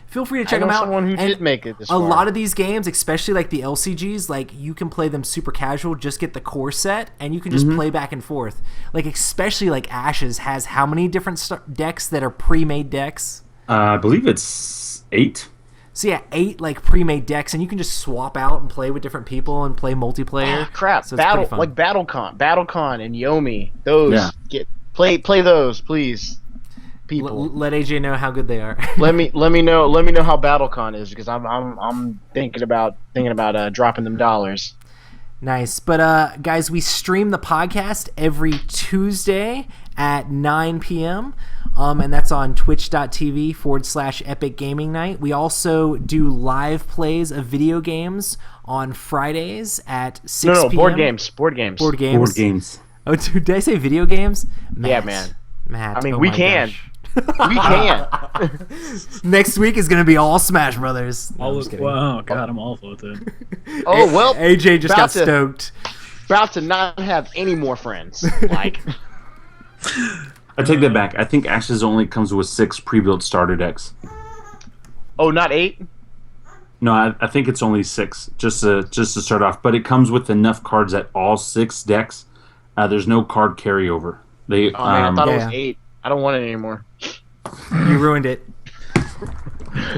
feel free to I check know them out. someone who And did make it this a far. lot of these games, especially like the LCGs, like you can play them super casual. Just get the core set, and you can just play back and forth. Like especially like Ashes has how many different decks that are pre-made decks? I believe it's 8. So yeah, 8 like pre-made decks, and you can just swap out and play with different people and play multiplayer. Ah, crap. So it's pretty fun. Battlecon and Yomi. Those Yeah. play those, please. People. Let AJ know how good they are. let me know how Battlecon is, because I'm thinking about dropping them dollars. Nice. But guys, we stream the podcast every Tuesday at 9 p.m. And that's on twitch.tv/Epic Gaming Night. We also do live plays of video games on Fridays at 6 No, p.m. board games. Board games. Board games. Oh, dude, did I say video games? Yeah, man. Matt, I mean, oh we my can. gosh. We can. Next week is going to be all Smash Brothers. No, I'm All just kidding. wow, God, I'm awful with it. Oh well. AJ just got about to- stoked. About to not have any more friends. Like, I take that back. I think Ashes only comes with 6 pre-built starter decks. oh, not 8. No, I think it's only 6 just to start off. But it comes with enough cards at all 6 decks. There's no card carryover. They Oh man, I thought it was Yeah. 8. I don't want it anymore. You ruined it.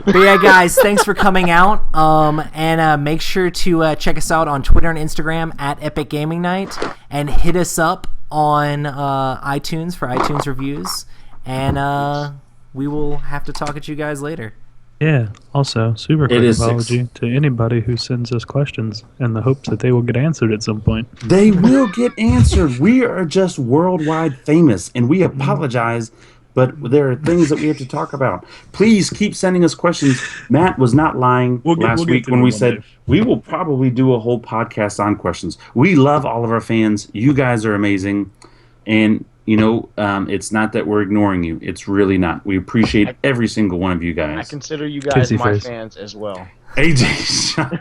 But yeah, guys, thanks for coming out. And make sure to check us out on Twitter and Instagram at Epic Gaming Night, and hit us up on iTunes for iTunes reviews. And we will have to talk at you guys later. Yeah. Also, super It quick is 6. apology to anybody who sends us questions in the hopes that they will get answered at some point. They will get answered. We are just worldwide famous, and we apologize, but there are things that we have to talk about. Please keep sending us questions. Matt was not lying We'll last get week to when them we one said day. we will probably do a whole podcast on questions. We love all of our fans. You guys are amazing, and it's not that we're ignoring you. It's really not. We appreciate every single one of you I guys. consider you guys Kissy my face. fans as well. AJ,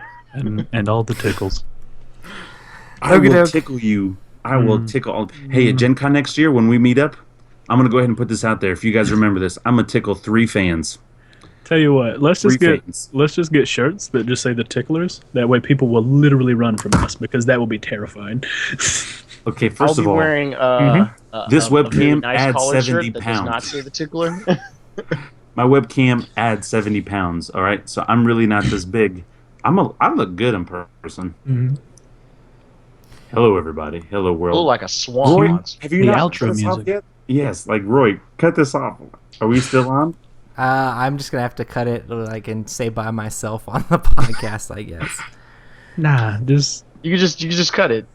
And all the tickles. I will Okey-doke. tickle you. I will tickle all. Hey, at Gen Con next year when we meet up, I'm gonna go ahead and put this out there. If you guys remember this, I'm gonna tickle 3 fans. Tell you what, let's just Three get fans. shirts that just say the ticklers. That way, people will literally run from us because that will be terrifying. Okay, I'll first be of all, wearing This a very webcam nice adds collared 70 shirt that does not pounds. say the tickler. my webcam adds 70 pounds. All right, so I'm really not this big. I look good in person. Mhm. Hello, everybody. Hello, I look world. like a swamp Roy, monster. have you The not outro cut us off music. yet? Yes, like Roy, cut this off. Are we still on? I'm just gonna have to cut it like and say by myself on the podcast, I guess. Nah, just You can just cut it.